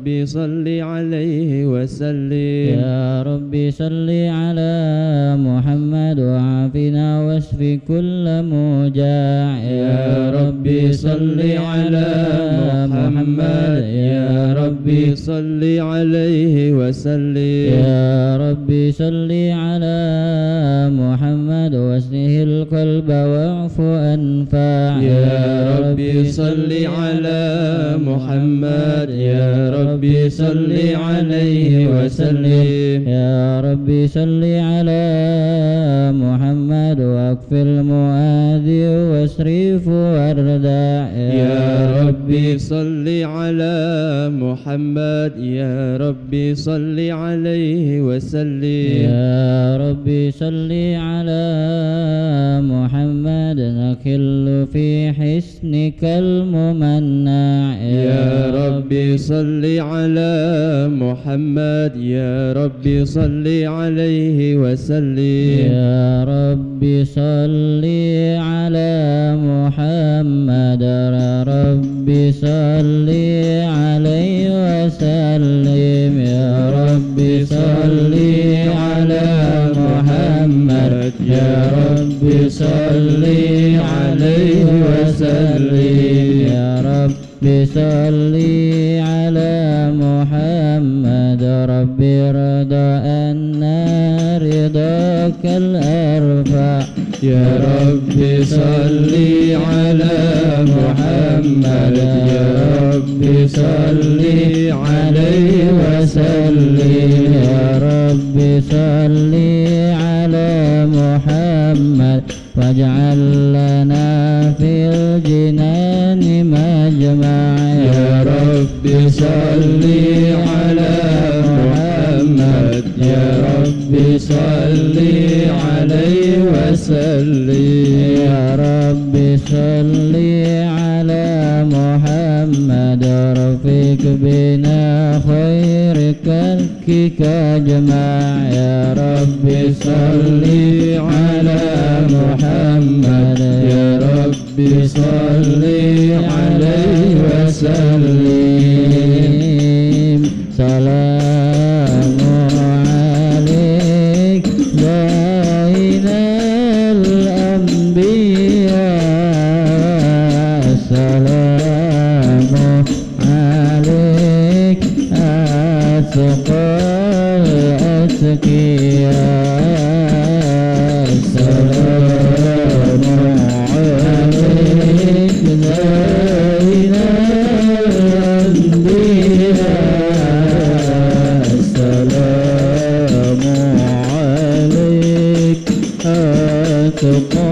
ربي صل عليه وسلم يا ربي صل على محمد وعافنا واشف كل موجع يا ربي صل على محمد يا ربي صل عليه وسلم يا ربي صل على محمد واسله القلب واعف أنفع يا ربي صل على محمد يا ربي صل عليه وسلم يا ربي صل على محمد واكفي المؤذي واسرف واردع يا ربي صل على محمد يا ربي صل عليه وسلم يا ربي صل على محمد نخل في حسنك الممنع يا ربي صل على محمد يا ربي صل عليه وسلم يا ربي صل على محمد يا ربي صل عليه وسلم يا ربي صل على محمد يا ربي صل عليه وسلم يا ربي صل على محمد ربي رضا أن رضاك الأرفع يا ربي صل على محمد يا ربي صل عليه وسلم يا ربي صل على محمد واجعل لنا في الجنان مجمع يا ربي صل على محمد يا ربي صل عليه وسلم يا ربي صل على محمد رفيق بنا خير كلكك أجمع يا ربي صل على محمد يا ربي صل عليه وسلم سلام عليك زين الأنبياء سلام عليك أتقى الأتقياء سلام عليك زين الأنبياء سلام عليك أتقى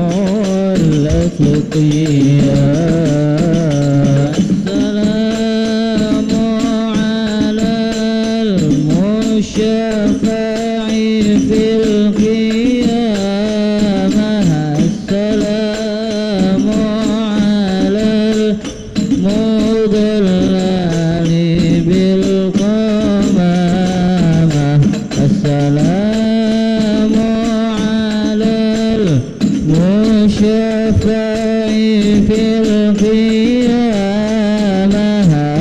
الأتقياء السلام على المشفع في القيامة السلام على المضلل بالقمامة السلام على المشفع في القيامة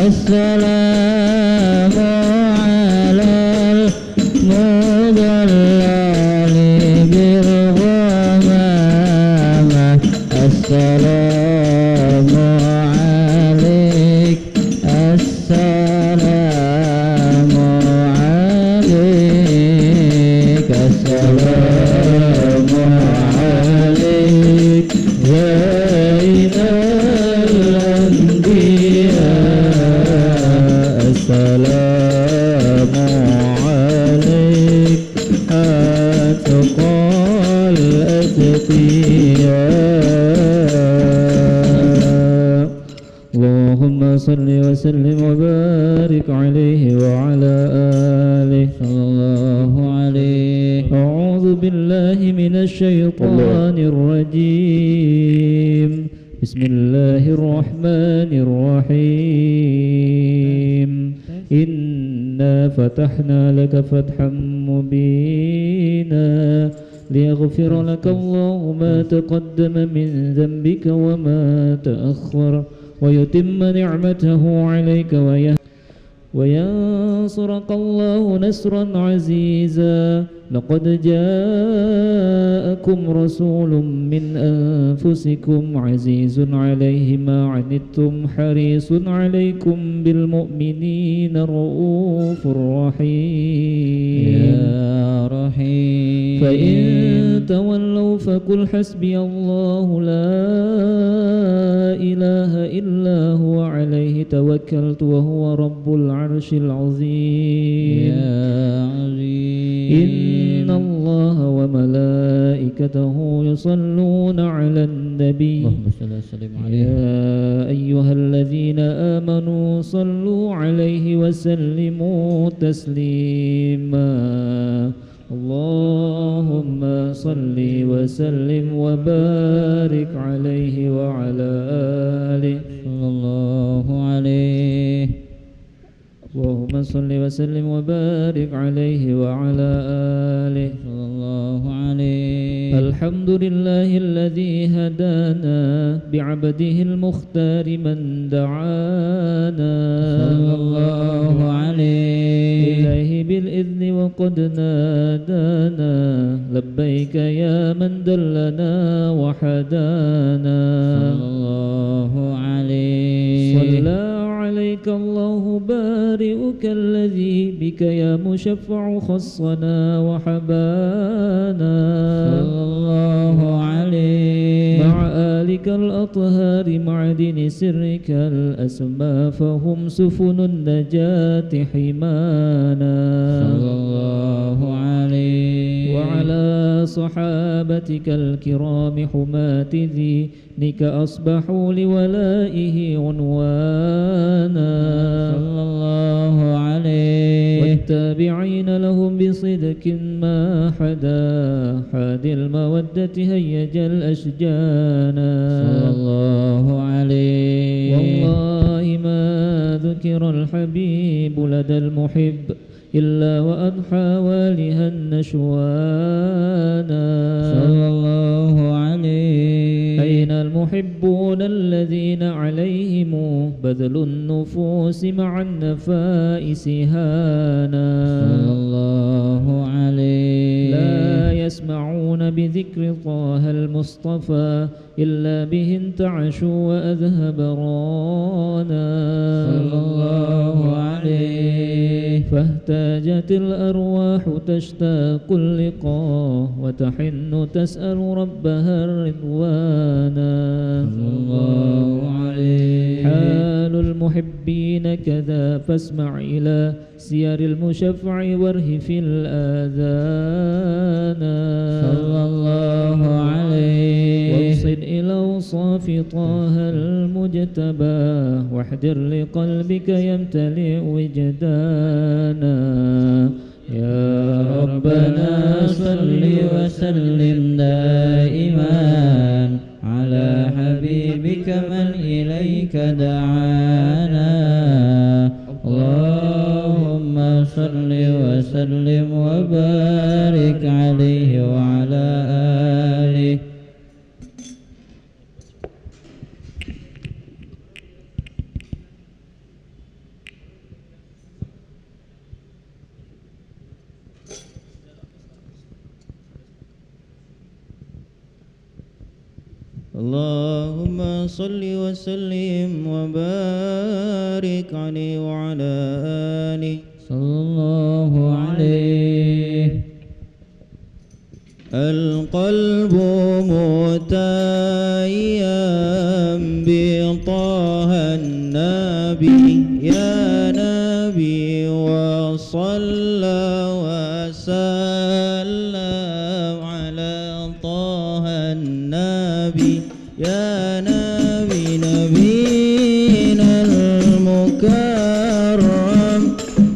السلام على المضلل بالغمامة السلام عليك السلام عليك السلام عليك زين الأنبياء السلام عليك أتقى الأتقياء اللهم صل وسلم وبارك عليه وعلى آله صلى الله عليه. أعوذ بالله من الشيطان الرجيم. بسم الله الرحمن الرحيم. إنا فتحنا لك فتحا مبينا ليغفر لك الله ما تقدم من ذنبك وما تأخر ويتم نعمته عليك وينصرك الله نصرا عزيزا لقد جاءكم رسول من أنفسكم عزيز عليه ما عنتم حريص عليكم بالمؤمنين رؤوف رحيم يا رحيم فإن تولوا فقل حسبي الله لا إله إلا هو عليه توكلت وهو رب العرش العظيم يا عظيم إن الله وملائكته يصلون على النبي اللهم صل وسلم عليه يا أيها الذين آمنوا صلوا عليه وسلموا تسليما اللهم صل وسلم وبارك عليه وعلى آله صلى الله عليه اللهم صل وسلم وبارك عليه وعلى آله صلى الله عليه الحمد لله الذي هدانا بعبده المختار من دعانا صلى الله عليه إليه بالإذن وقد نادانا لبيك يا من دلنا وحدانا صلى الله عليه صلى عليك الله بارئك الذي بك يا مشفع خصنا وحبانا صلى الله عليه مع آلك الأطهار معدن سرك الأسمى فهم سفن النجاة حمانا صلى الله عليه وعلى صحابتك الكرام حماة دينك أصبحوا لولائه عنوانا صلى الله عليه والتابعين لهم بصدق ما حاد المودة هيج الأشجانا صلى الله عليه والله ما ذكر الحبيب لدى المحب إلا وأضحى والها النشوانا صلى الله عليه أين المحبون الذين عليهم بذل النفوس مع النفائس هانا صلى الله عليه لا يسمعون بذكر طه المصطفى إلا به انتعشوا وأذهب رانا صلى الله عليه فاهتاجت الأرواح تشتاق اللقاء وتحن تسأل ربها الرضوانا صلى الله عليه حال المحبين كذا فاسمع إلى سير المشفع وارهف الآذان صلى الله عليه واقصد إلى أوصاف طه المجتبى واحذر لقلبك يمتلئ وجدانا يا ربنا صل وسلم دائما على حبيبك من إليك دعانا اللهم صل وسلم وبارك عليه وعلى آله اللهم صل وسلم وبارك عليه وعلى آله صلى الله عليه القلب متيم بطه النبي يا نبي وصلى وسلم على طه النبي يا نبي نبينا المكرم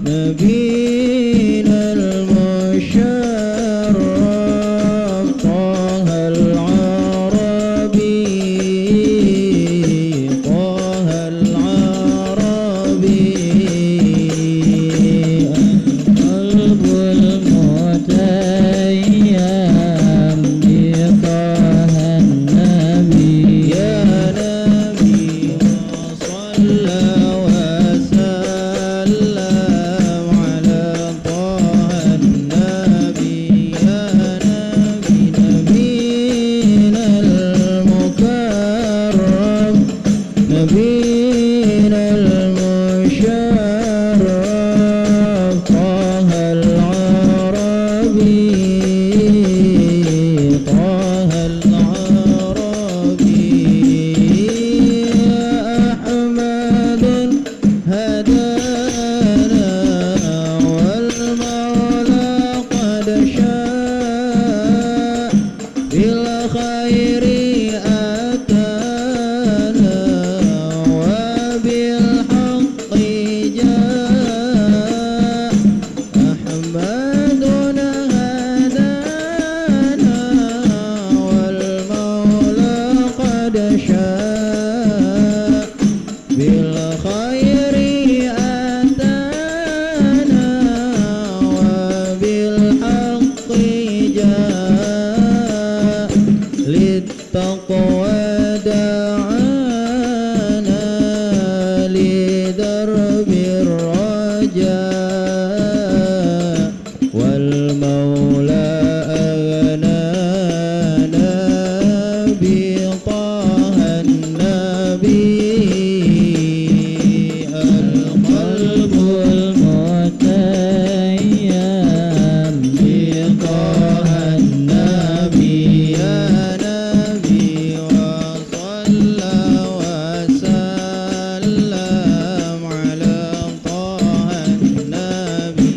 نبينا المشرف طه العربي طه العربي رجاء والمولى أغنانا بطه النبي القلب المتيم بطه النبي يا نبي وصلى وسلم على طه النبي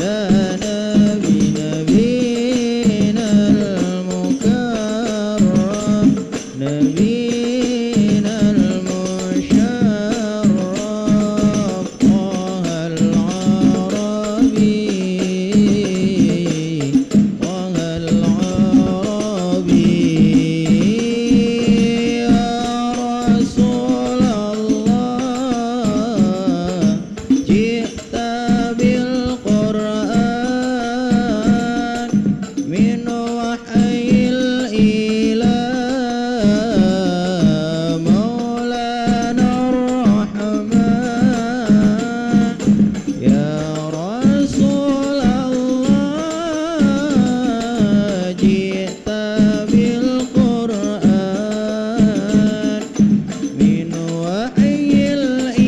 يا نبي نبينا المكرم نبينا المشرف طه العربي طه العربي يا رسول الله جئت بالقرآن من وحي الإله مولانا الرحمن يا رسول الله جئت بالقرآن من وحي الإله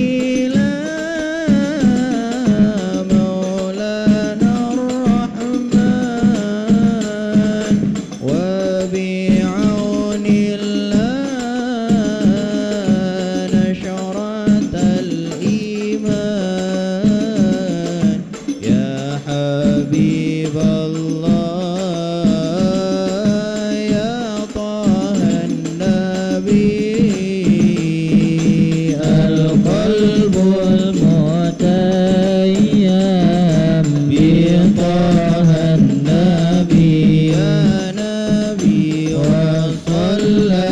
مولانا الرحمن وبعون الله نشرت الإيمان يا حبيب الله يا طه النبي القلب المتيم بطه النبي يا نبي وصلى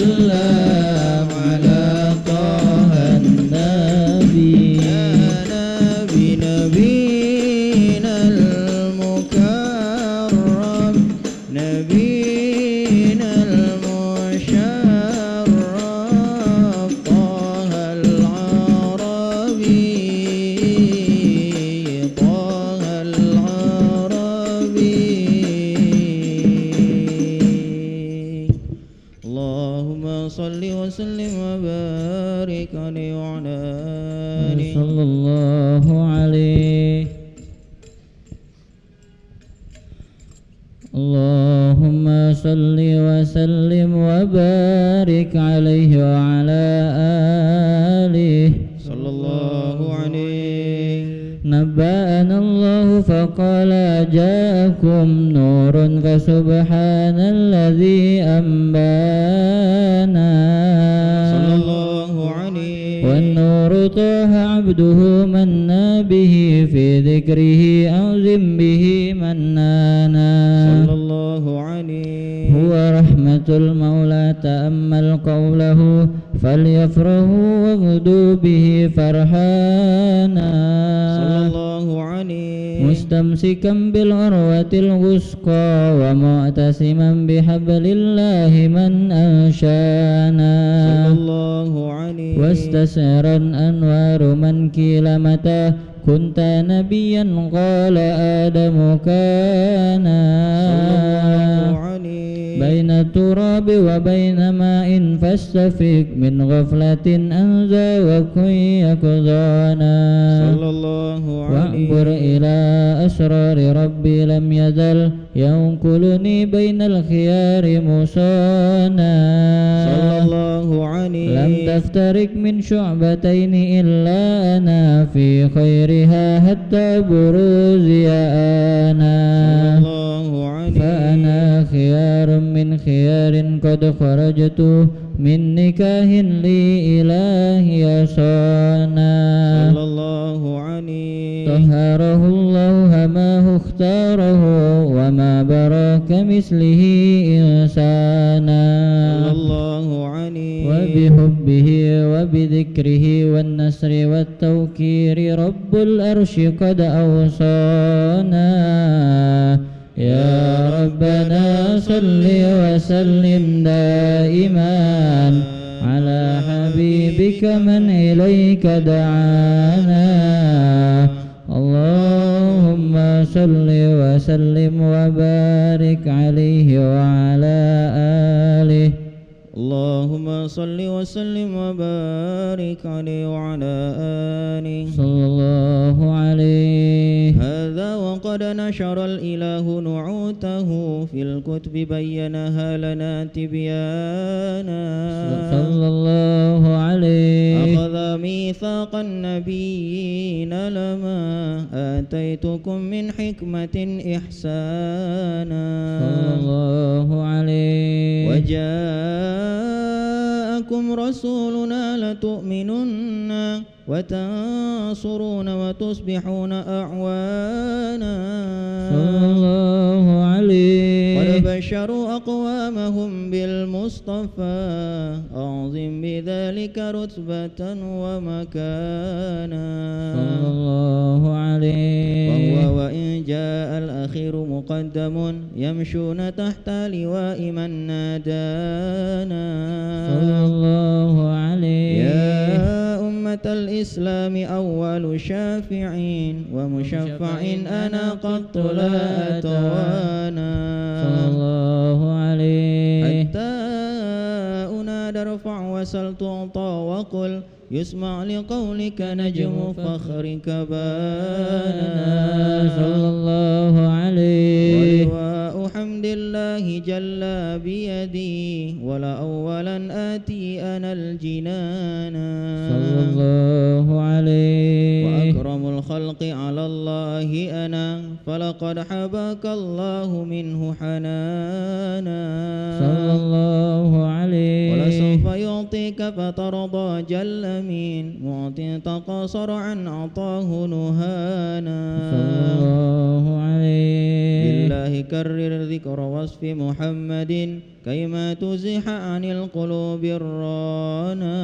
وسلم على طه النبي يا نبي نبينا المكرم نبينا المشرف طه العربي طه العربي اللهم صل وسلم وبارك عليه وعلى آله صلى الله عليه اللهم صل وسلم وبارك عليه وعلى آله صلى الله عليه نبأنا الله فقال جاءكم نور فسبحان الذي أنبانا صلى الله عليه والنور طه عبده منا به في ذكره أعظم به منانا صلى الله عليه هو رحمة المولى تأمل قوله فليفرحوا وغدوا به فرحانا صلى الله عليه مستمسكا بالعروة الوثقى ومعتصما بحبل الله من أنشانا صلى الله عليه واستسعرا أنوار من كيل متى كنت نبيا قال آدم كان صلى الله عليه بين التراب وبين ماء فاستفق من غفلة أنزى وكن يقظانا صلى الله واعبر عليه إلى أسرار ربي لم يزل ينقلني بين الخيار مصانا صلى الله عليه لم تفترق من شعبتين إلا أنا في خيرها حتى بروزي أنا صلى الله عليه فأنا خيار من خيار قد خرجت من نكاه لي إلهي صانا صلى الله عليه طهره الله ما اختاره وما برا كمثله إنسانا صلى الله عليه وبحبه وبذكره والنصر والتوكير رب الأرش قد أوصانا يا ربنا صل وسلم دائما على حبيبك من إليك دعانا اللهم صل وسلم وبارك عليه وعلى آله اللهم صل وسلم وبارك عليه وعلى آله صلى الله عليه. هذا وقد نشر الإله نعوته في الكتب بينها لنا تبيانا صلى الله عليه. أخذ ميثاق النبيين لما آتيتكم من حكمة إحسانا صلى الله عليه. وجاءكم رسولنا لتؤمنن وتنصرون وتصبحون أعوانا صلى الله عليه. قد بشروا أقوامهم بالمصطفى أعظم بذلك رتبة ومكانا صلى الله عليه. وهو وإن جاء الأخير مقدم يمشون تحت لواء من نادانا صلى الله عليه. يا أمة الإسلام أول شافعين ومشفع أنا قط لا أتوانا صلى الله عليه. حتى أنادى ارفع وسل تعطى وقل يسمع لقولك نجم فخرك بانا صلى الله عليه. ولواء حمد الله جل بيدي ولا أولا آتي أنا الجنان صلى الله عليه. وأكرم الخلق على الله أنا فلقد حباك الله منه حنانا صلى الله عليه. ولسوف يعطيك فترضى جل من معطي تقاصر عن عطاه نهانا صلى الله عليه. بالله كرر ذكر وصف محمد كيما تزح عن القلوب الرانا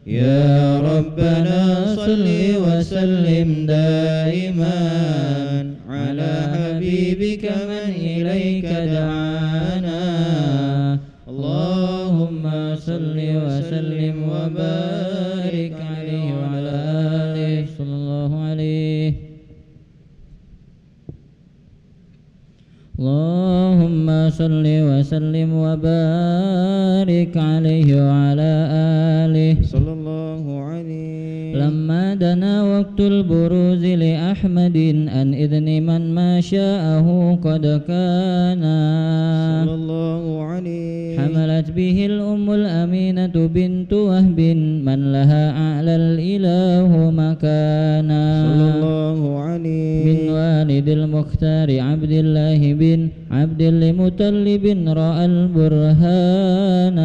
يا ربنا صل وسلم دائما على حبيبك من إليك دعانا اللهم صل وسلم وبارك عليه وعلى آله صلى الله عليه. اللهم صل وسلم وبارك عليه وعلى آله صلى الله عليه. لما دنا وقت البروز لأحمد أن إذن من ما شاءه قد كان صلى الله عليه. حملت به الأم الأمينة بنت وهب من لها أعلى الإله مكانا صلى الله عليه. من والد المختار عبد الله بن عبد المطلب رأى البرهان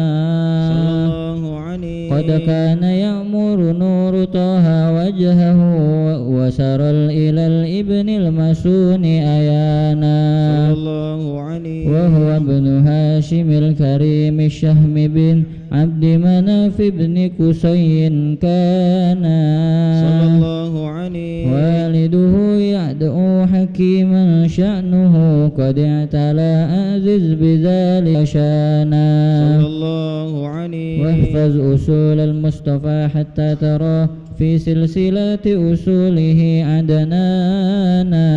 صلى الله عليه. قد كان يأمر نور طه وجهه وسرى إلى الابن المسون أيانا صلى الله عليه. وهو ابن هاشم الكريم الشهم بن عبد مناف بن قصي كان صلى الله عليه. والده يدعو حكيما شأنه قد اعتلى أعزز بذلك شانا صلى الله عليه. واحفظ أصول المصطفى حتى ترى في سلسلة أصوله عدنانا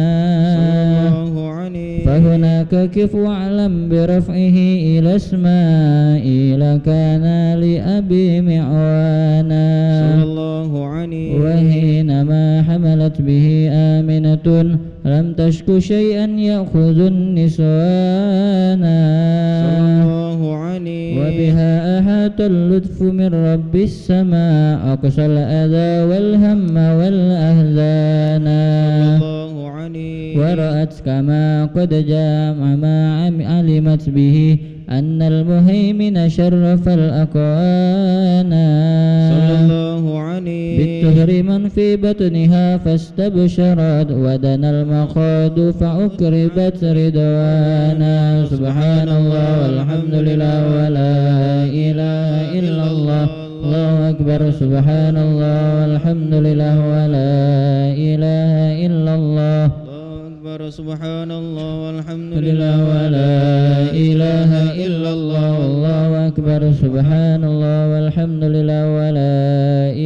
صلى الله عليه. فهناك كف واعلم برفعه إلى إسماعيل كان لأبي معوانا صلى الله عليه. وحينما حملت به آمنة لم تشك شيئا يأخذ النسوان صلى الله عليه. وبها أحاط اللطف من رب السماء أقصى الأذى والهم والأحزان صلى الله عليه. ورأت كما قد جاء ما علمت به أن المهيمن شرف الأكوان صلى الله عليه. بالطهر من في بطنها فاستبشرت ودنا المخاض فأقربت رضوانا سبحان الله والحمد لله ولا إله إلا الله الله أكبر سبحان الله والحمد لله ولا إله إلا الله أكبر سبحان الله والحمد لله لله ولا إله إلا الله الله أكبر سبحان الله والحمد لله ولا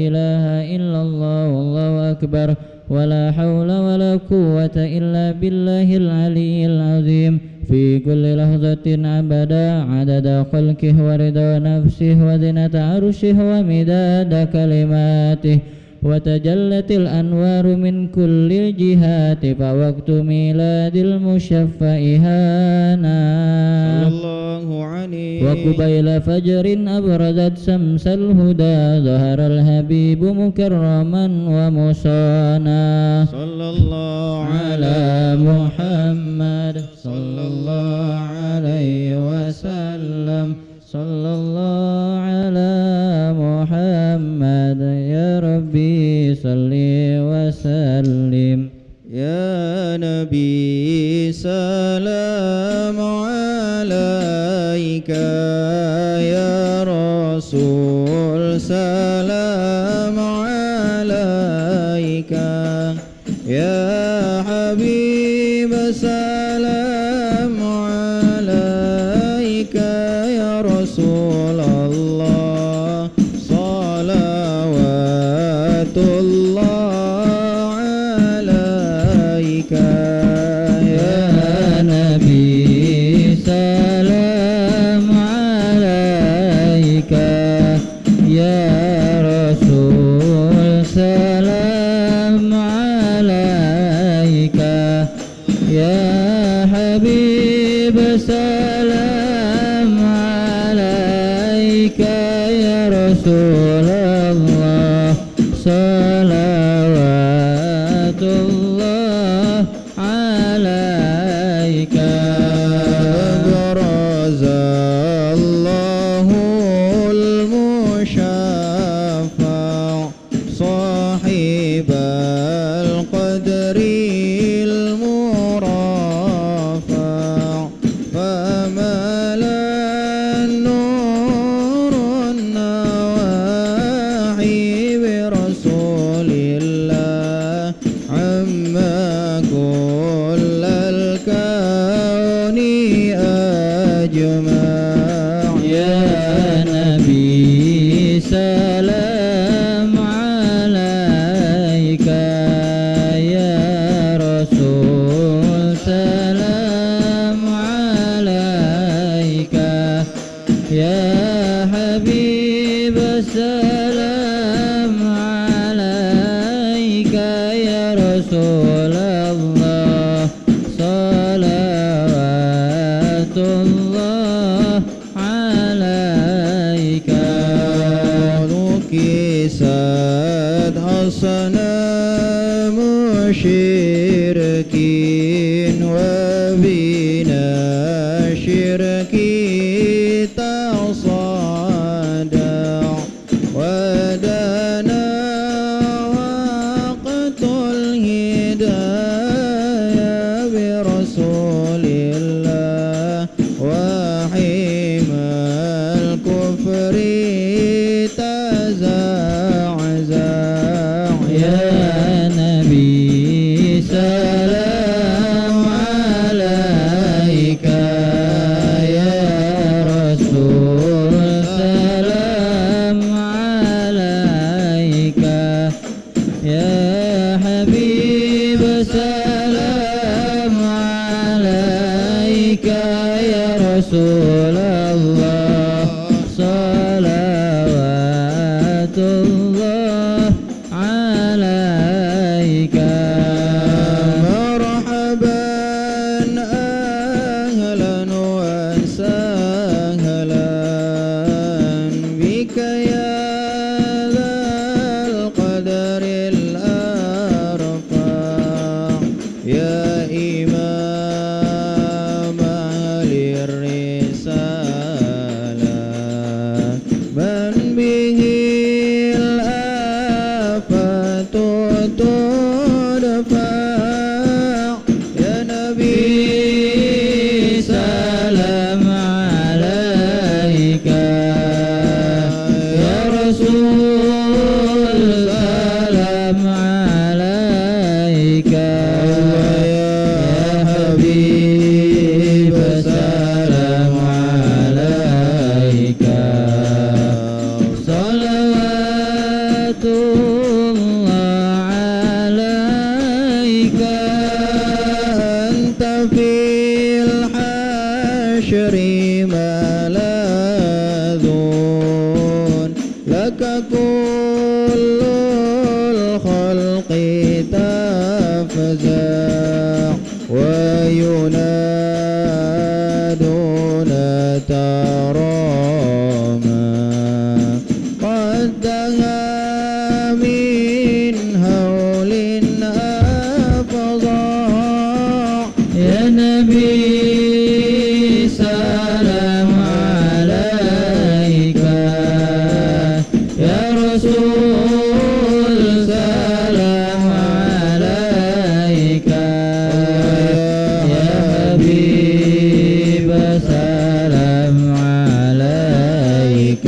إله إلا الله والله أكبر ولا حول ولا قوة إلا بالله العلي العظيم في كل لحظة أبدا عدد خلقه ورضا نفسه وزنة عرشه ومداد كلماته وتجلت الأنوار من كل الجهات فوقت ميلاد المشفع هانا صلى الله عليه وقبيل فجر أبرزت شمس الهدى ظهر الحبيب مكرما ومصانا صلى الله على محمد صلى الله عليه وسلم صلى الله على محمد يا ربي صل وسلم يا نبي سلام عليك يا رسول سلام عليك يا حبيب سلام عليك يا رسول الله صلوات الله عليك يا نبي سلام عليك يا رسول سلام عليك يا حبيب سلام عليك يا رسول الله صلوات الله عليك برز الله المشفع صاحب القدر المرفع فملا النور النواحي برسول الله عما كل الكون أجمع يا نبي سلام عليك يا رسول سلام عليك يا حبيب سلام عليك يا رسول الله صلوات الله عليك نكست أصنام شركين وبنا شركي تصدع ودنا وقت الهداية برسول الله وحيم الكفر تزعزع يا نبي سلام عليك يا رسول سلام عليك يا حبيب سلام عليك يا رسول الله صلوات الله عليك مرحبا أهلا وسهلا بك يا ذا القدر الأرفع يا إمام أهل الرسالة من به الآفات تدفع يا نبي سلام عليك يا رسول سلام عليك يا حبيب سلام عليك تفزع وينادون تراما قد دها من هول أفظع يا نبي سلام عليك يا رسول سلام عليك يا حبيب سلام عليك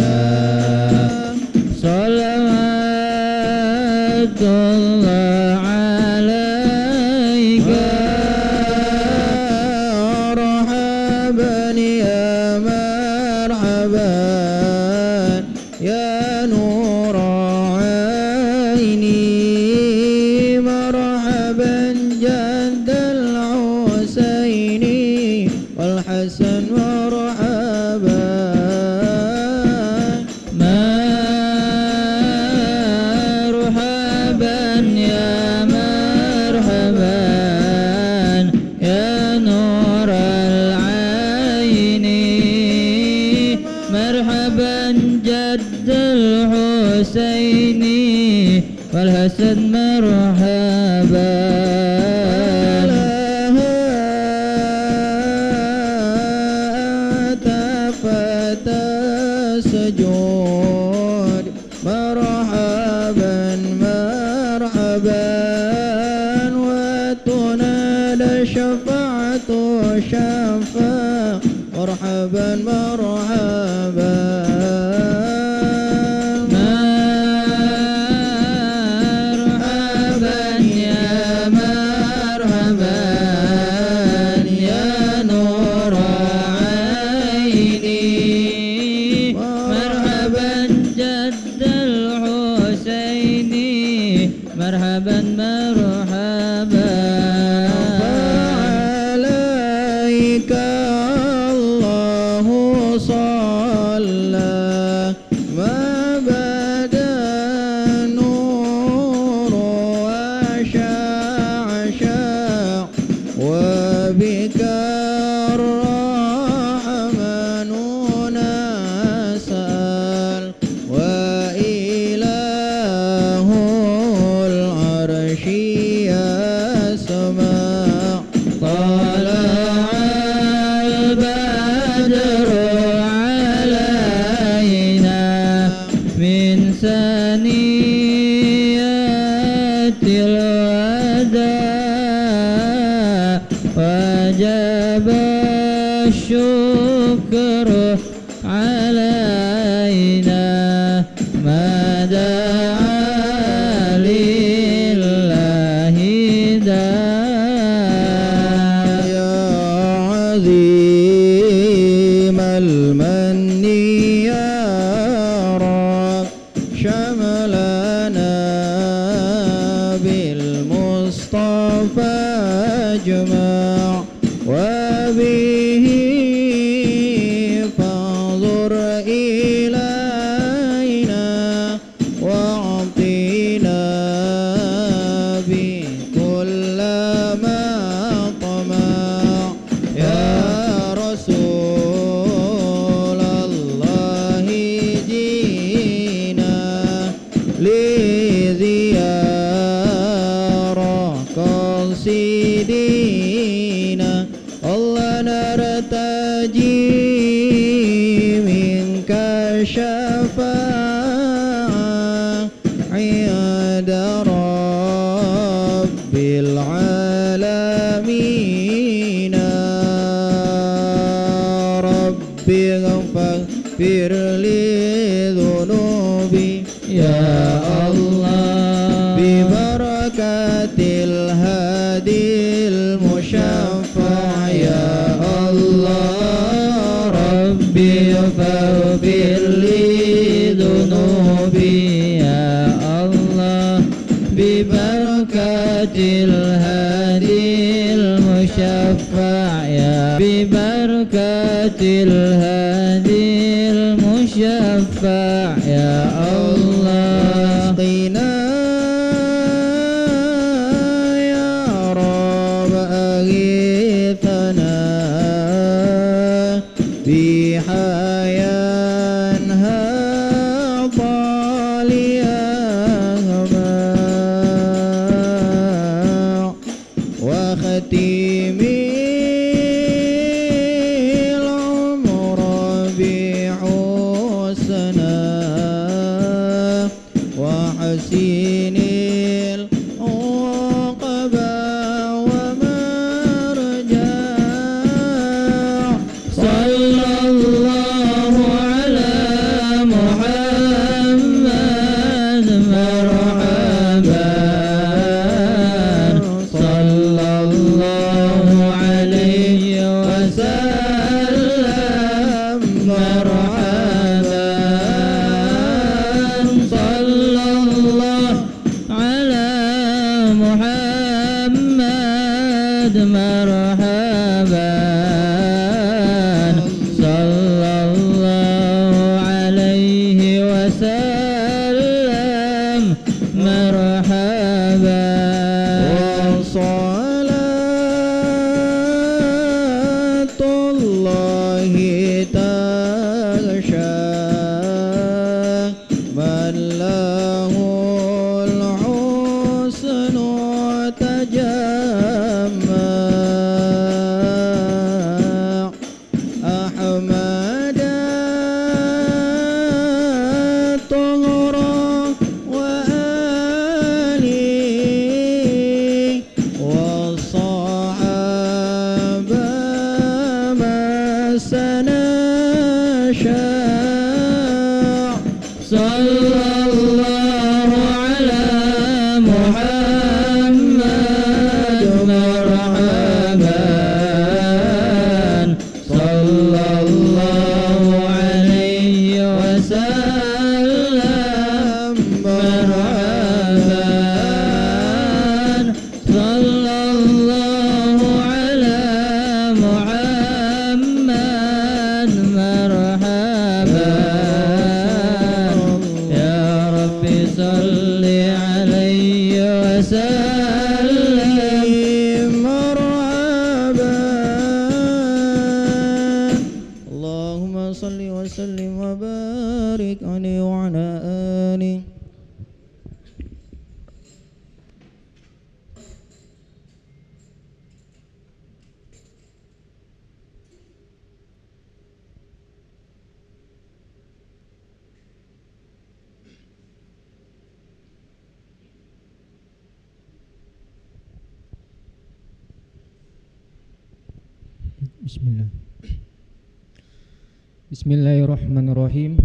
صلوات الله عليك مرحبا يا مرحبا يا نور عيني مرحبا جد الحسين والحسن مرحبا مرحبا يا مرحبا يا نور العين مرحبا جد الحسين والحسن مرحبا السجود مرحبا مرحبا وتنال شفاعة شفاعة مرحبا مرحبا مرحبا يا مرحبا يا نور عيني مرحبا جد الحسين مرحبا مرحبا عليك الله صلى ما بدا النور وشعشع وبك الرحمن نسأل وإله العرش يسمع طلع البدر علينا من ثنيات الوداع وجب الشكر علينا ما دعا لله داع يا عظيم المن يا رب شملنا بالمصطفى اجمع وبه فانظر إلينا واعطنا بكل ما طمع يا رسول الله جينا لزيارة قصيدنا الله نرتجي منك شفاعة عند رب العالمين ربي اغفر لي ذنوبي يا الله ببركة الهادي المشفع يا الله ربي فاغفر لي ذنوبي يا الله ببركة الهادي المشفع يا ببركة الهادي المشفع يا الله اسقنا محمد مرحبا صلى الله عليه وسلم مرحبا وصلاة الله تغشى من له الحسن تجمع أحمد طهرا وآله والصحابة ما سنشاء صلى الله على محمد مرحبا صلى الله عليه وسلم مرحبا صلى الله على محمد مرحبا يا ربي صل عليه وسلم مرحبا اللهم صل وسلم وبارك عليه وعلى آله Bismillah. Bismillahirrahmanirrahim.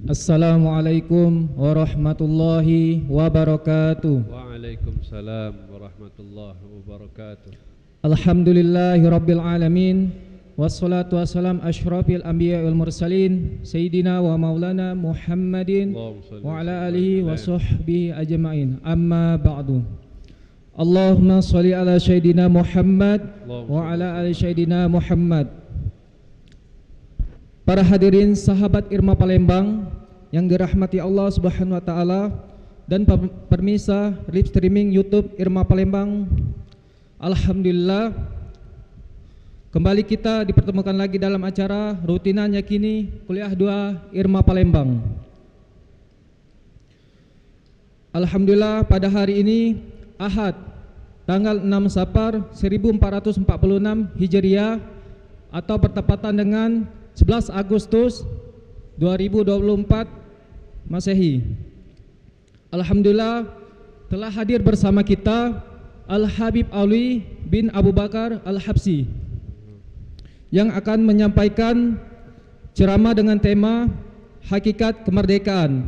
Assalamualaikum warahmatullahi wabarakatuh. Waalaikumsalam warahmatullahi wabarakatuh. Alhamdulillahi rabbil alamin. Wassalatu wassalam asyrafil anbiya wal mursalin Sayyidina wa maulana Muhammadin wa ala alihi wa sahbihi ajma'in. Amma ba'du. Allahumma sholli ala Sayyidina Muhammad wa ala ali Sayyidina Muhammad. Para hadirin sahabat Irma Palembang yang dirahmati Allah Subhanahu wa taala dan pemirsa live streaming YouTube Irma Palembang. Alhamdulillah kembali kita dipertemukan lagi dalam acara rutinan yakini Kuliah 2 Irma Palembang. Alhamdulillah pada hari ini Ahad tanggal 6 Safar 1446 Hijriah atau bertepatan dengan 11 Agustus 2024 Masehi. Alhamdulillah telah hadir bersama kita Al-Habib Alwi bin Abu Bakar Al-Habsyi yang akan menyampaikan ceramah dengan tema Hakikat Kemerdekaan.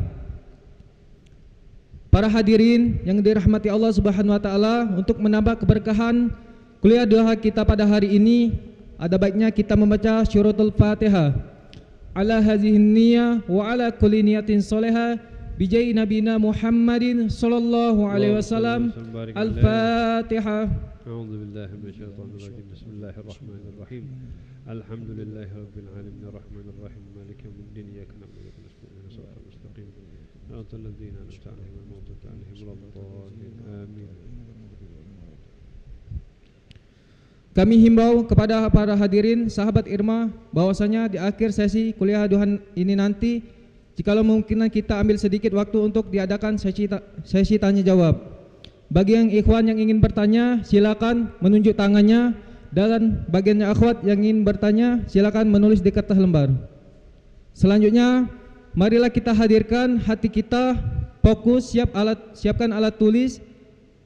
Para hadirin yang dirahmati Allah Subhanahu wa taala, untuk menambah keberkahan kuliah 2 kita pada hari ini, ada baiknya kita membaca syurutul Fatihah. Ala hazihin niyah wa ala kulli niyatin salihah bijai nabina Muhammadin sallallahu alaihi wasallam. Al-Fatihah. A'udzu billahi minasyaitonir rajim. Bismillahirrahmanirrahim. Alhamdulillahi rabbil alamin arrahmanir rahim maliki yaumiddin iyyaka na'budu wa iyyaka nasta'in ihdinas siratal mustaqim siratal ladzina an'amta 'alaihim ghairil maghdubi 'alaihim waladdallin. Amin. Kami himbau kepada para hadirin sahabat Irma bahwasanya di akhir sesi kuliah Tuhan ini nanti jikalau mungkin kita ambil sedikit waktu untuk diadakan sesi tanya jawab. Bagi yang ikhwan yang ingin bertanya silakan menunjuk tangannya, dan bagiannya akhwat yang ingin bertanya silakan menulis di kertas lembar. Selanjutnya marilah kita hadirkan hati kita fokus, siapkan alat tulis,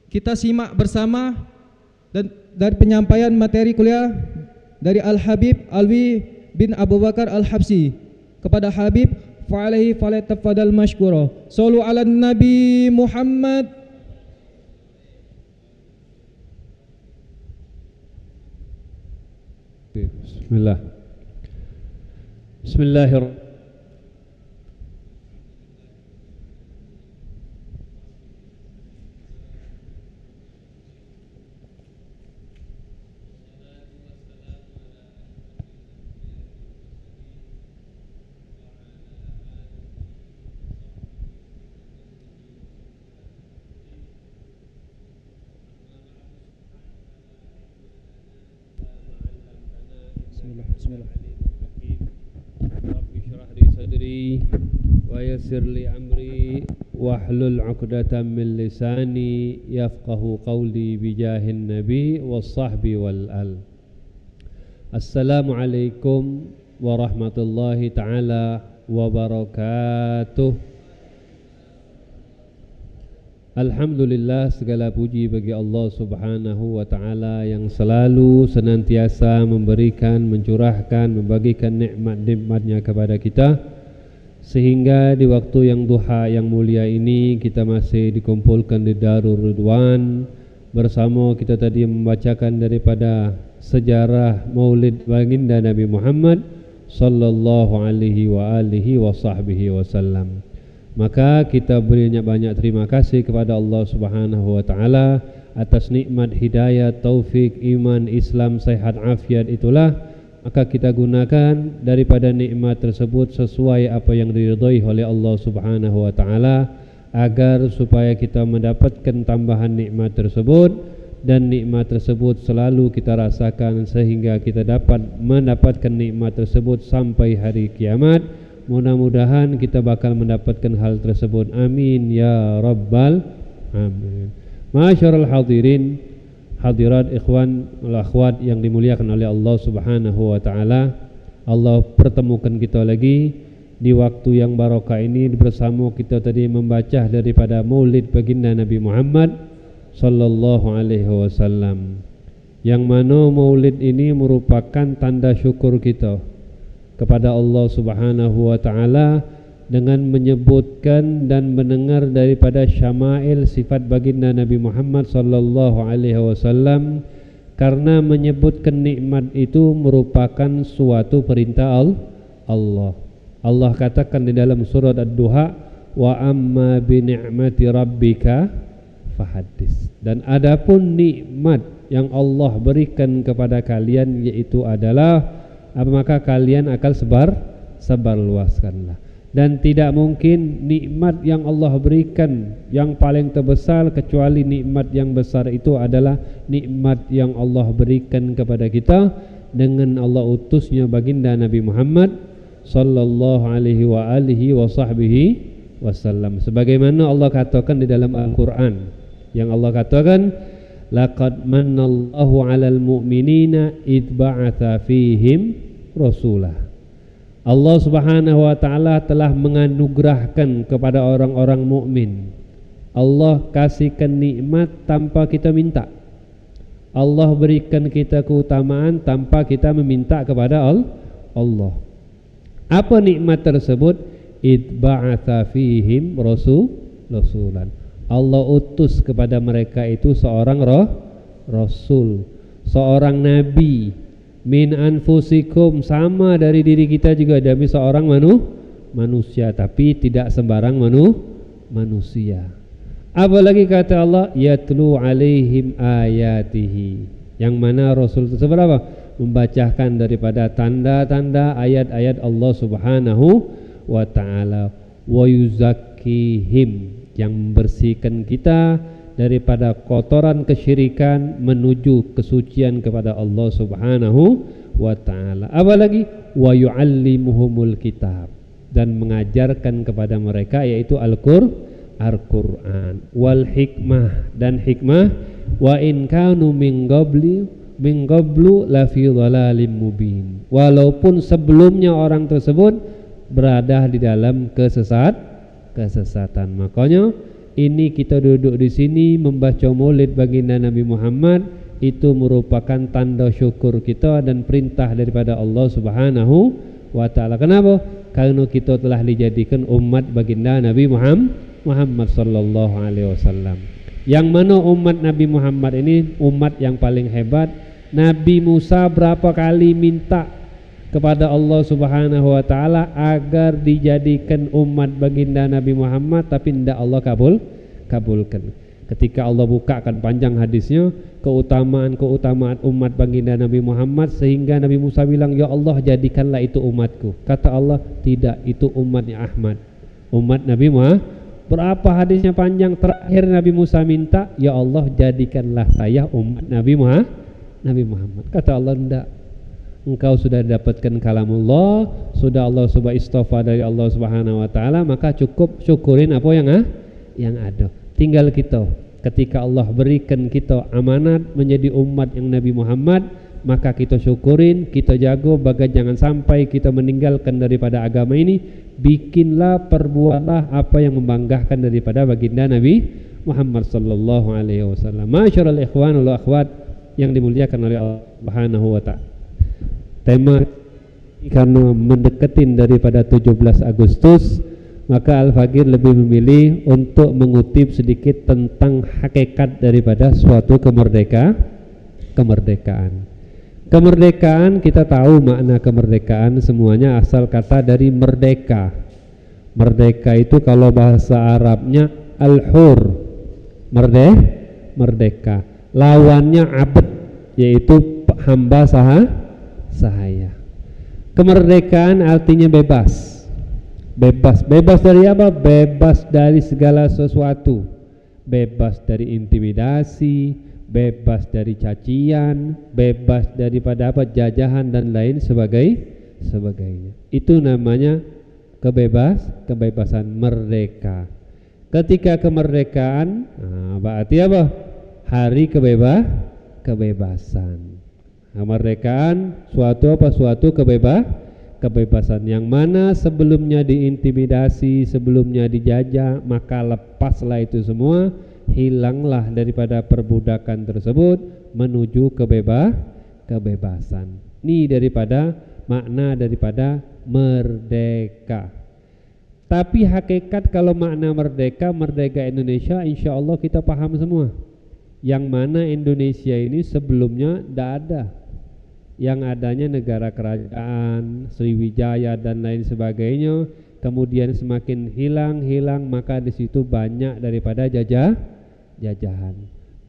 kita simak bersama dan dari penyampaian materi kuliah dari Al-Habib Alwi bin Abu Bakar Al-Habsyi. Kepada Habib fa'alaihi falyatafaddal mashkura. Shallu ala Nabi Muhammad. Bismillah. Bismillahirrahmanirrahim. Rabbi shrah li sadri wa yassir li amri wahlul 'uqdatam min lisani yafqahu qawli bijahin nabi wassahbi wal al. Assalamualaikum warahmatullahi taala wabarakatuh. Alhamdulillah, segala puji bagi Allah subhanahu wa ta'ala yang selalu senantiasa memberikan, mencurahkan, membagikan nikmat-nikmatnya kepada kita, sehingga di waktu yang duha yang mulia ini kita masih dikumpulkan di Darul Ridwan bersama kita tadi membacakan daripada sejarah maulid baginda Nabi Muhammad sallallahu alaihi wa alihi wa sahbihi wasallam. Maka kita banyak terima kasih kepada Allah subhanahu wa ta'ala atas nikmat hidayah, taufik, iman, Islam, sehat, afiat itulah. Maka kita gunakan daripada nikmat tersebut sesuai apa yang diridhai oleh Allah subhanahu wa ta'ala, agar supaya kita mendapatkan tambahan nikmat tersebut, dan nikmat tersebut selalu kita rasakan sehingga kita dapat mendapatkan nikmat tersebut sampai hari kiamat. Mudah-mudahan kita bakal mendapatkan hal tersebut. Amin ya rabbal amin. Masyarul hadirin, hadirat, ikhwan wal akhwat yang dimuliakan oleh Allah subhanahu wa ta'ala, Allah pertemukan kita lagi di waktu yang barokah ini bersama kita tadi membaca daripada maulid baginda Nabi Muhammad sallallahu alaihi wasallam, yang mana maulid ini merupakan tanda syukur kita kepada Allah subhanahu wa ta'ala dengan menyebutkan dan mendengar daripada syama'il sifat baginda Nabi Muhammad sallallahu alaihi wasallam, karena menyebutkan nikmat itu merupakan suatu perintah Allah. Allah katakan di dalam surat Ad-Duha, wa amma bi ni'mati rabbika fahaddits, dan adapun nikmat yang Allah berikan kepada kalian yaitu adalah maka kalian akan sebar luaskanlah. Dan tidak mungkin nikmat yang Allah berikan yang paling terbesar kecuali nikmat yang besar itu adalah nikmat yang Allah berikan kepada kita dengan Allah utusnya baginda Nabi Muhammad sallallahu alaihi wa alihi wa sahbihi wasallam. Sebagaimana Allah katakan di dalam Al-Quran, yang Allah katakan, laqad mannallahu 'alal mu'minina id ba'atha fihim rasulah. Allah subhanahu wa ta'ala telah menganugerahkan kepada orang-orang mukmin. Allah kasihkan nikmat tanpa kita minta. Allah berikan kita keutamaan tanpa kita meminta kepada Allah. Apa nikmat tersebut? Id ba'atha fihim rasulan. Allah utus kepada mereka itu seorang rasul, seorang nabi. Min anfusikum, sama dari diri kita juga, demi seorang manusia, tapi tidak sembarang manusia. Apalagi kata Allah, yatlu alaihim ayatihi, yang mana Rasul tersebut apa? Membacakan daripada tanda-tanda ayat-ayat Allah subhanahu wa ta'ala. Wa yuzakkihim, yang membersihkan kita daripada kotoran kesyirikan menuju kesucian kepada Allah subhanahu wa ta'ala. Apalagi wa yu'allimuhumul kitab, dan mengajarkan kepada mereka yaitu Al-Qur'an wal hikmah, dan hikmah, wa in kanu min qablu la fi dhalalim mubin, walaupun sebelumnya orang tersebut berada di dalam kesesatan. Makanya ini kita duduk di sini membaca maulid baginda Nabi Muhammad, itu merupakan tanda syukur kita dan perintah daripada Allah subhanahu wa ta'ala. Kenapa? Karena kita telah dijadikan umat baginda Nabi Muhammad sallallahu alaihi wasallam, yang mana umat Nabi Muhammad ini umat yang paling hebat. Nabi Musa berapa kali minta kepada Allah subhanahu wa ta'ala agar dijadikan umat baginda Nabi Muhammad, tapi tidak Allah kabulkan. Ketika Allah bukakan panjang hadisnya keutamaan umat baginda Nabi Muhammad, sehingga Nabi Musa bilang, ya Allah jadikanlah itu umatku. Kata Allah, tidak, itu umatnya Ahmad, umat Nabi Muhammad. Berapa hadisnya panjang, terakhir Nabi Musa minta, ya Allah jadikanlah saya umat Nabi Muhammad. Kata Allah, tidak, engkau sudah dapatkan kalamullah, sudah Allah subhanahu istofa dari Allah Subhanahu wa taala, maka cukup syukurin apa yang ada. Tinggal kita ketika Allah berikan kita amanat menjadi umat yang Nabi Muhammad, maka kita syukurin, kita jaga bagai jangan sampai kita meninggalkan daripada agama ini. Bikinlah, perbuatlah apa yang membanggakan daripada baginda Nabi Muhammad sallallahu alaihi wasallam. Masyarul ikhwan wal akhwat yang dimuliakan oleh Allah Subhanahu wa taala. Tema karena mendekatin daripada 17 Agustus, maka Al-Faqir lebih memilih untuk mengutip sedikit tentang hakikat daripada suatu kemerdekaan. Kemerdekaan, kita tahu makna kemerdekaan, semuanya asal kata dari merdeka. Merdeka itu kalau bahasa Arabnya al-hur, merdeka. Lawannya abd, yaitu hamba sahaya. Kemerdekaan artinya bebas. Bebas dari apa? Bebas dari segala sesuatu. Bebas dari intimidasi, bebas dari cacian, bebas daripada apa? Jajahan dan lain sebagainya. Itu namanya kebebasan, merdeka. Ketika kemerdekaan, berarti apa? Hari kebebasan. Kemerdekaan suatu kebebasan yang mana sebelumnya diintimidasi, sebelumnya dijajah, maka lepaslah itu semua, hilanglah daripada perbudakan tersebut menuju kebebasan. Ini daripada makna daripada merdeka. Tapi hakikat kalau makna merdeka Indonesia, insya Allah kita paham semua. Yang mana Indonesia ini sebelumnya tidak ada. Yang adanya negara kerajaan, Sriwijaya dan lain sebagainya, kemudian semakin hilang, maka di situ banyak daripada jajahan.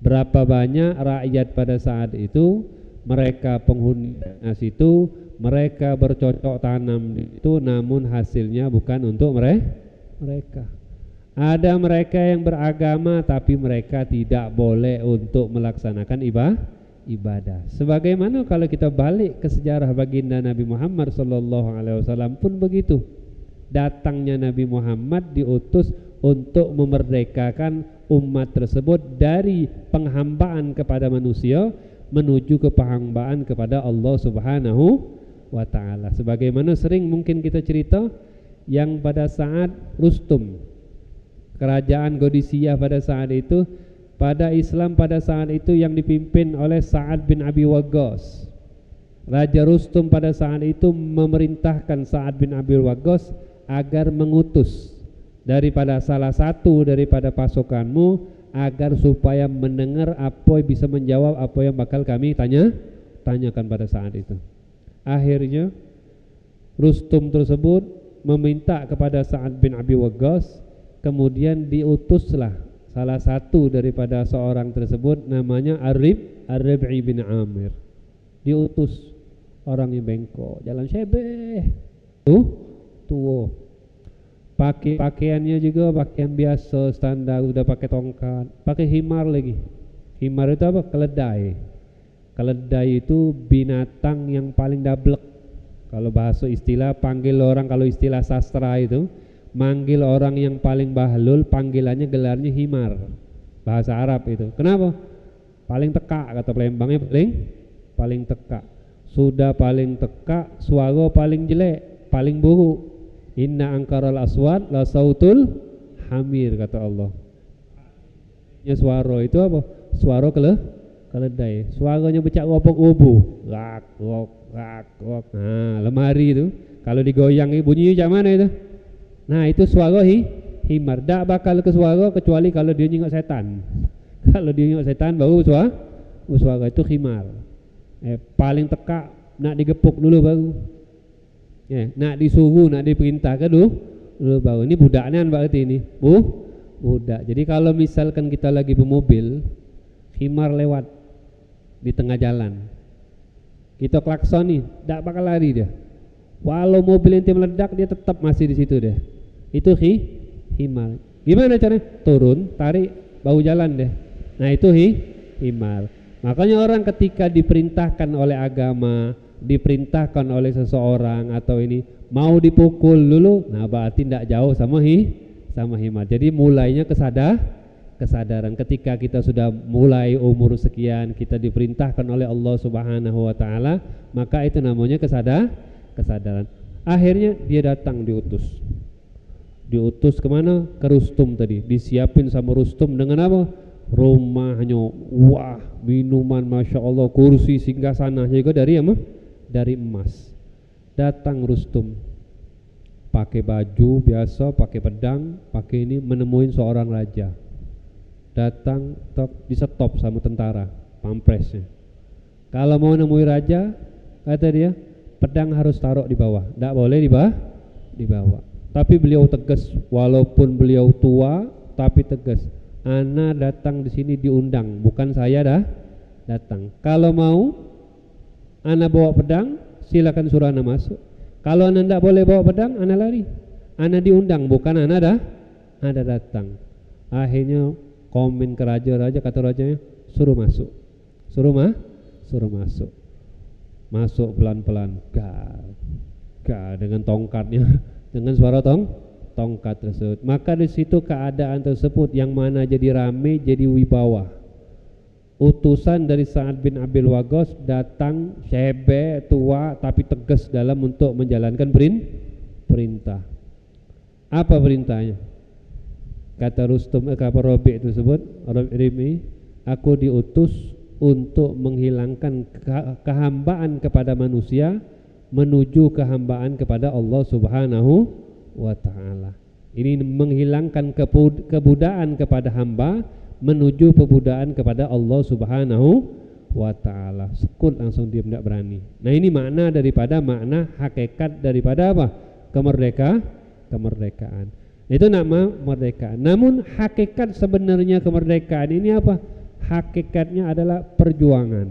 Berapa banyak rakyat pada saat itu, mereka penghuni itu, mereka bercocok tanam itu, namun hasilnya bukan untuk mereka. Ada mereka yang beragama tapi mereka tidak boleh untuk melaksanakan ibadah. Sebagaimana kalau kita balik ke sejarah baginda Nabi Muhammad sallallahu alaihi wasallam pun begitu. Datangnya Nabi Muhammad diutus untuk memerdekakan umat tersebut dari penghambaan kepada manusia menuju ke penghambaan kepada Allah Subhanahu wa taala. Sebagaimana sering mungkin kita cerita yang pada saat Rustum, kerajaan Qadisiyah pada saat itu, pada Islam pada saat itu yang dipimpin oleh Sa'ad bin Abi Waqqas. Raja Rustum pada saat itu memerintahkan Sa'ad bin Abi Waqqas agar mengutus daripada salah satu daripada pasukanmu agar supaya mendengar apa, bisa menjawab apa yang bakal kami tanyakan pada saat itu. Akhirnya Rustum tersebut meminta kepada Sa'ad bin Abi Waqqas, kemudian diutuslah salah satu daripada seorang tersebut namanya Ar-Rib'i bin Amir. Diutus orangnya bengkok, jalan sebeh, tua. Pakaiannya juga pakaian biasa standar, udah pakai tongkat, pakai himar lagi. Himar itu apa? Keledai. Keledai itu binatang yang paling dablek. Kalau bahasa istilah panggil orang, kalau istilah sastra itu manggil orang yang paling bahlul, panggilannya gelarnya himar. Bahasa Arab itu. Kenapa? Paling teka, kata Palembangnya paling teka. Sudah paling teka, suara paling jelek, paling buruk. Inna angkaral aswad la sautul hamir, kata Allah. Suara itu apa? Suara keledai. Suaranya becak ropok ubu. Rak rok. Nah, lemari itu kalau digoyang bunyinya macam mana itu? Nah, itu suara himar. Tak bakal ke suara kecuali kalau dia nyengok setan. Kalau dia nyengok setan baru suara itu himar. Paling teka, nak digepuk dulu baru. Nak disuruh, nak diperintahkan dulu baru. Ini budaknya berarti ini. Budak. Jadi kalau misalkan kita lagi bermobil, himar lewat di tengah jalan, kita klakson nih, tak bakal lari dia. Walau mobil yang meledak, dia tetap masih di situ deh. Itu himar. Gimana caranya? Turun, tarik, bahu jalan deh. Nah itu himar. Makanya orang ketika diperintahkan oleh agama diperintahkan oleh seseorang atau ini mau dipukul dulu, nah berarti tidak jauh sama himmat. Jadi mulainya kesadaran. Ketika kita sudah mulai umur sekian, kita diperintahkan oleh Allah Subhanahu wa taala, maka itu namanya kesadaran. Akhirnya dia datang diutus kemana? Ke Rustum tadi. Disiapin sama Rustum dengan apa? Rumahnya, wah, minuman, masya Allah, kursi singgasana juga dari apa? Dari emas. Datang Rustum pakai baju biasa, pakai pedang, pakai ini, menemuin seorang raja. Datang, disetop sama tentara pampresnya. Kalau mau nemui raja, kata dia, pedang harus taruh di bawah, tidak boleh dibawa. Tapi beliau tegas, walaupun beliau tua, tapi tegas. Ana datang di sini diundang, bukan saya datang. Kalau mau, ana bawa pedang, silakan suruh ana masuk. Kalau ana tidak boleh bawa pedang, ana lari. Ana diundang, bukan ana datang. Akhirnya komen ke raja, kata rajanya, suruh masuk. Masuk pelan-pelan, gak dengan tongkatnya, dengan suara tongkat tersebut. Maka di situ keadaan tersebut yang mana jadi rame, jadi wibawa. Utusan dari Sa'ad bin Abil Waqqas datang, syebe, tua, tapi tegas dalam untuk menjalankan perintah. Apa perintahnya? Kata Rustum, kata Rabi' tersebut, Rabi', aku diutus untuk menghilangkan kehambaan kepada manusia menuju kehambaan kepada Allah Subhanahu wa ta'ala. Ini menghilangkan kebudaan kepada hamba menuju kebudaan kepada Allah Subhanahu wa ta'ala. Sekut langsung dia tidak berani. Nah, ini makna daripada makna hakikat daripada apa? Kemerdekaan. Itu nama kemerdekaan. Namun hakikat sebenarnya kemerdekaan ini apa? Hakikatnya adalah perjuangan.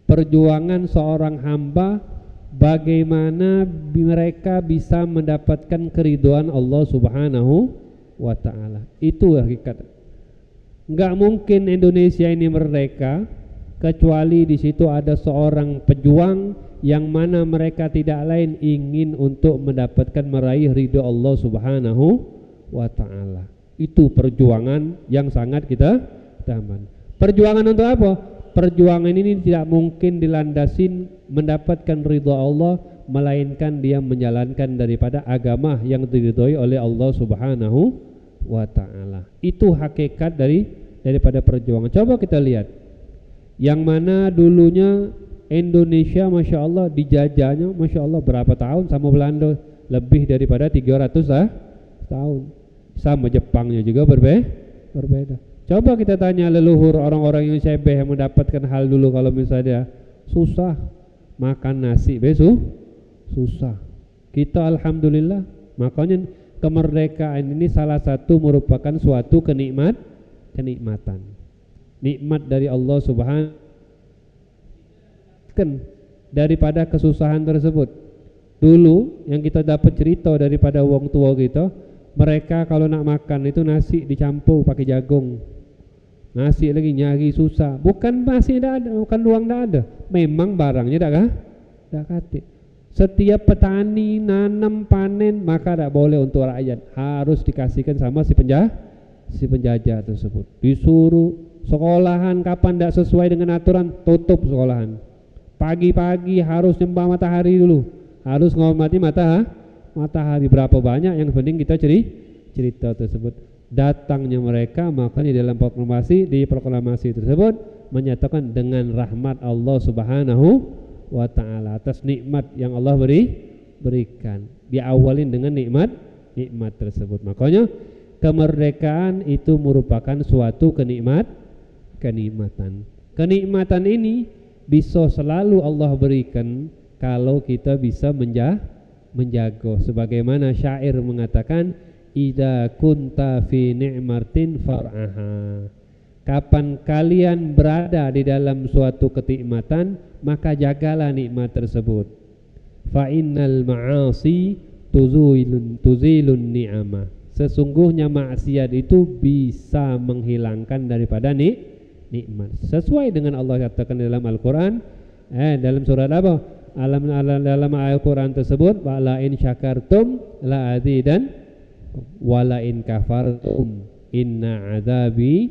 Perjuangan seorang hamba bagaimana mereka bisa mendapatkan keridhaan Allah Subhanahu wa ta'ala. Itu hakikat. Enggak mungkin Indonesia ini merdeka kecuali di situ ada seorang pejuang yang mana mereka tidak lain ingin untuk mendapatkan meraih ridho Allah Subhanahu wa ta'ala. Itu perjuangan yang sangat kita taman. Perjuangan untuk apa? Perjuangan ini tidak mungkin dilandasin mendapatkan ridho Allah, melainkan dia menjalankan daripada agama yang diridhoi oleh Allah Subhanahu wa ta'ala. Itu hakikat daripada perjuangan. Coba kita lihat yang mana dulunya Indonesia Masya Allah dijajahnya Masya Allah berapa tahun sama Belanda, lebih daripada 300 tahun. Sama Jepangnya juga berbeda. Coba kita tanya leluhur orang-orang yang syebeh yang mendapatkan hal dulu, kalau misalnya susah makan nasi susah. Kita alhamdulillah, makanya kemerdekaan ini salah satu merupakan suatu kenikmatan. Nikmat dari Allah Subhanahu daripada kesusahan tersebut. Dulu yang kita dapat cerita daripada wong tua kita, mereka kalau nak makan itu nasi dicampur pakai jagung. Nasi lagi nyari susah. Bukan nasi tidak ada, bukan uang tidak ada. Memang barangnya tidak kate. Setiap petani nanam panen maka tidak boleh untuk rakyat, harus dikasihkan sama si penjajah tersebut. Disuruh sekolahan kapan tidak sesuai dengan aturan, tutup sekolahan. Pagi-pagi harus nyembah matahari dulu, harus menghormati matahari. Berapa banyak yang penting kita cerita tersebut. Datangnya mereka, makanya dalam proklamasi tersebut menyatakan dengan rahmat Allah Subhanahu wa ta'ala, atas nikmat yang Allah berikan. Diawalin dengan nikmat tersebut. Makanya kemerdekaan itu merupakan suatu kenikmatan. Kenikmatan ini bisa selalu Allah berikan kalau kita bisa menjaga. Sebagaimana syair mengatakan, idza kunta fi ni'matin far'aha. Kapan kalian berada di dalam suatu kenikmatan, maka jagalah nikmat tersebut. Fa innal ma'asi tuzilun ni'amah. Sesungguhnya maksiat itu bisa menghilangkan daripada nikmat. Sesuai dengan Allah katakan dalam Al-Quran, Dalam surat apa? Dalam ayat Quran tersebut, wala in syakartum la azidan wala in kafartum inna azabi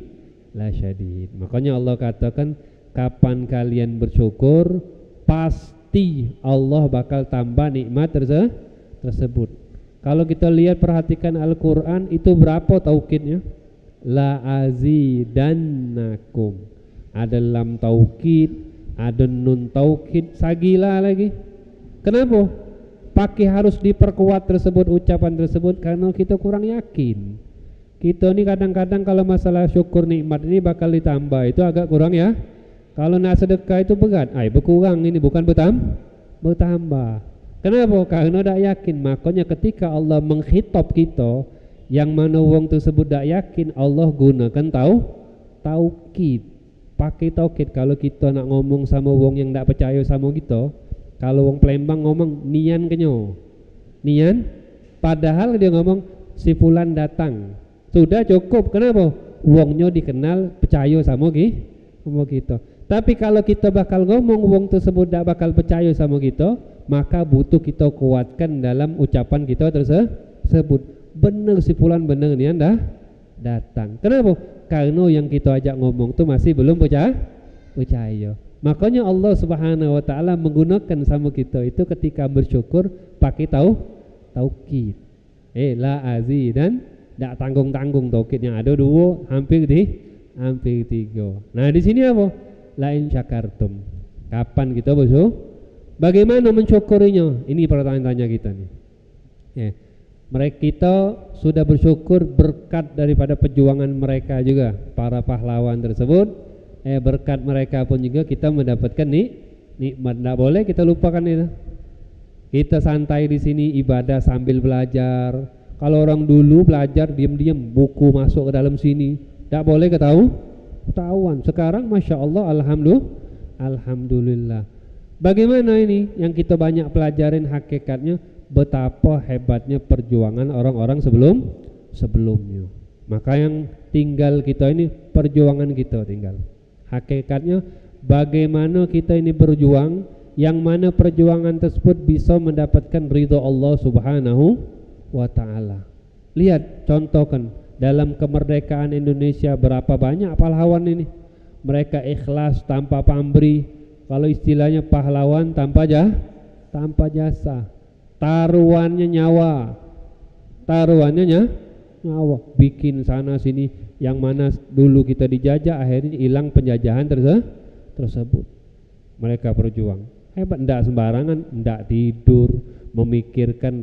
lasyadid. Makanya Allah katakan kapan kalian bersyukur pasti Allah bakal tambah nikmat tersebut. Kalau kita lihat perhatikan Al-Quran itu berapa taukidnya? La azidannakum. Ada lam taukid, ada nun taukid, sagila lagi. Kenapa? Pakai harus diperkuat tersebut ucapan tersebut karena kita kurang yakin. Kita ini kadang-kadang kalau masalah syukur nikmat ini bakal ditambah itu agak kurang ya. Kalau nak sedekah itu berat, berkurang ini bukan bertambah. Kenapa? Karena tak yakin. Makanya ketika Allah mengkhitab kita yang mana wong tersebut tak yakin, Allah gunakan taukid. Pakai taukid. Kalau kita nak ngomong sama wong yang tak percaya sama kita, kalau wong Palembang ngomong nian kenyo, nian, padahal dia ngomong si fulan datang, sudah cukup. Kenapa? Wongnya dikenal percaya sama kita. Tapi kalau kita bakal ngomong wong tersebut tak bakal percaya sama kita, maka butuh kita kuatkan dalam ucapan kita tersebut. Benar si fulan benar nian dah datang. Kenapa? Karena yang kita ajak ngomong tu masih belum percaya. Makanya Allah Subhanahu wa taala menggunakan sama kita itu ketika bersyukur pakai taukid. La azidan, tak tanggung-tanggung taukidnya ada dua, hampir tiga. Nah, di sini apa? La in syakartum. Kapan kita bersyukur? Bagaimana mensyukurinya? Ini pertanyaan kita nih. Mereka kita sudah bersyukur berkat daripada perjuangan mereka juga, para pahlawan tersebut. Berkat mereka pun juga kita mendapatkan nikmat. Tidak boleh kita lupakan itu. Kita santai di sini ibadah sambil belajar. Kalau orang dulu belajar diam-diam, buku masuk ke dalam sini, tidak boleh ketahuan. Sekarang masya Allah, alhamdulillah. Bagaimana ini yang kita banyak pelajarin hakikatnya? Betapa hebatnya perjuangan orang-orang sebelumnya. Maka yang tinggal kita ini perjuangan kita tinggal. Hakikatnya bagaimana kita ini berjuang, yang mana perjuangan tersebut bisa mendapatkan ridha Allah Subhanahu wa taala. Lihat, contohkan dalam kemerdekaan Indonesia berapa banyak pahlawan ini. Mereka ikhlas tanpa pamrih. Kalau istilahnya pahlawan tanpa jasa. Taruhannya nyawa, bikin sana sini, yang mana dulu kita dijajah akhirnya hilang penjajahan tersebut. Mereka berjuang hebat, ndak sembarangan, ndak tidur, memikirkan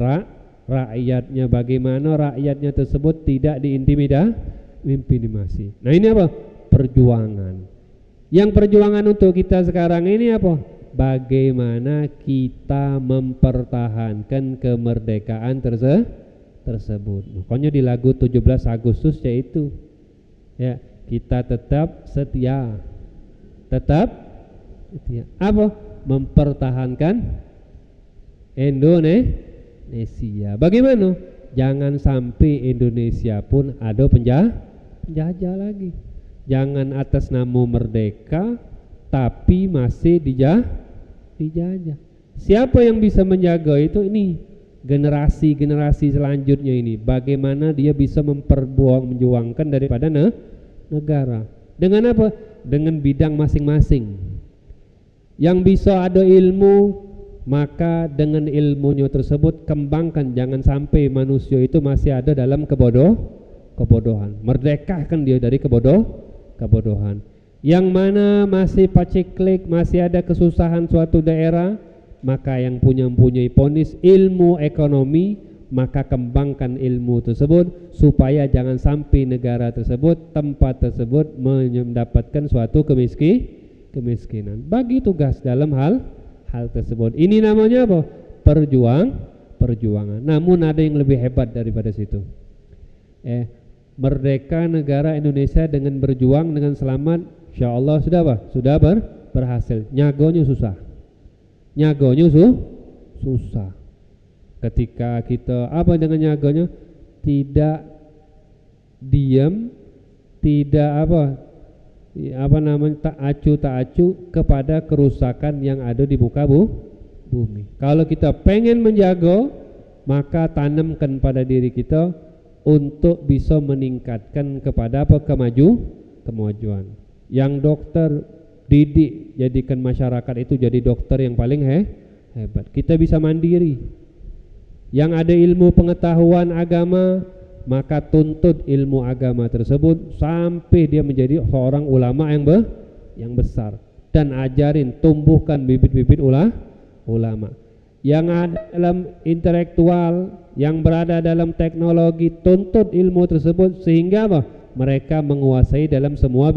rakyatnya, bagaimana rakyatnya tersebut tidak diintimidasi. Nah, ini apa? Perjuangan. Yang perjuangan untuk kita sekarang ini apa? Bagaimana kita mempertahankan kemerdekaan tersebut. Makanya di lagu 17 Agustus yaitu kita tetap setia. Apa? Mempertahankan Indonesia. Bagaimana? Jangan sampai Indonesia pun ada penjajah lagi. Jangan atas nama merdeka tapi masih dijajah. Siapa yang bisa menjaga itu? Ini generasi selanjutnya ini. Bagaimana dia bisa menjuangkan daripada negara. Dengan apa? Dengan bidang masing-masing. Yang bisa ada ilmu, maka dengan ilmunya tersebut kembangkan. Jangan sampai manusia itu masih ada dalam kebodohan. Merdekakan dia dari kebodohan. Yang mana masih paceklik, masih ada kesusahan suatu daerah, maka yang mempunyai ponis ilmu ekonomi, maka kembangkan ilmu tersebut supaya jangan sampai negara tersebut, tempat tersebut mendapatkan suatu kemiskinan. Bagi tugas dalam hal tersebut. Ini namanya apa? Perjuangan. Namun ada yang lebih hebat daripada situ. Merdeka negara Indonesia dengan berjuang dengan selamat. Insya Allah sudah apa? Sudah berhasil. Nyagonya susah. Susah. Ketika kita apa dengan nyagonya? Tidak diam, tidak tak acu kepada kerusakan yang ada di muka bumi. Kalau kita pengen menjaga, maka tanamkan pada diri kita untuk bisa meningkatkan kepada kemajuan. Yang dokter didik jadikan masyarakat itu jadi dokter yang paling hebat. Kita bisa mandiri. Yang ada ilmu pengetahuan agama, maka tuntut ilmu agama tersebut sampai dia menjadi seorang ulama yang besar, dan ajarin, tumbuhkan bibit-bibit ulama. Yang ada dalam intelektual, yang berada dalam teknologi, tuntut ilmu tersebut sehingga mereka menguasai dalam semua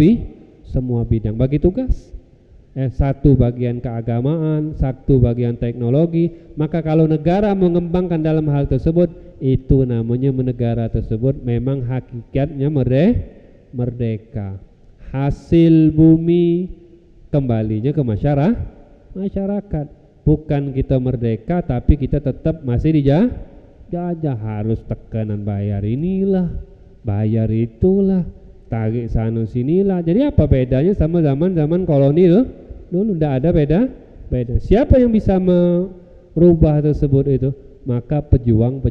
bidang. Bagi tugas satu bagian keagamaan, satu bagian teknologi. Maka kalau negara mengembangkan dalam hal tersebut, itu namanya negara tersebut memang hakikatnya merdeka. Hasil bumi kembalinya ke masyarakat. Bukan kita merdeka tapi kita tetap masih dijajah, harus tekanan bayar inilah, bayar itulah, tarik sana sinilah. Jadi apa bedanya sama zaman koloni dulu? Tidak ada beda. Siapa yang bisa merubah tersebut itu? Maka pejuang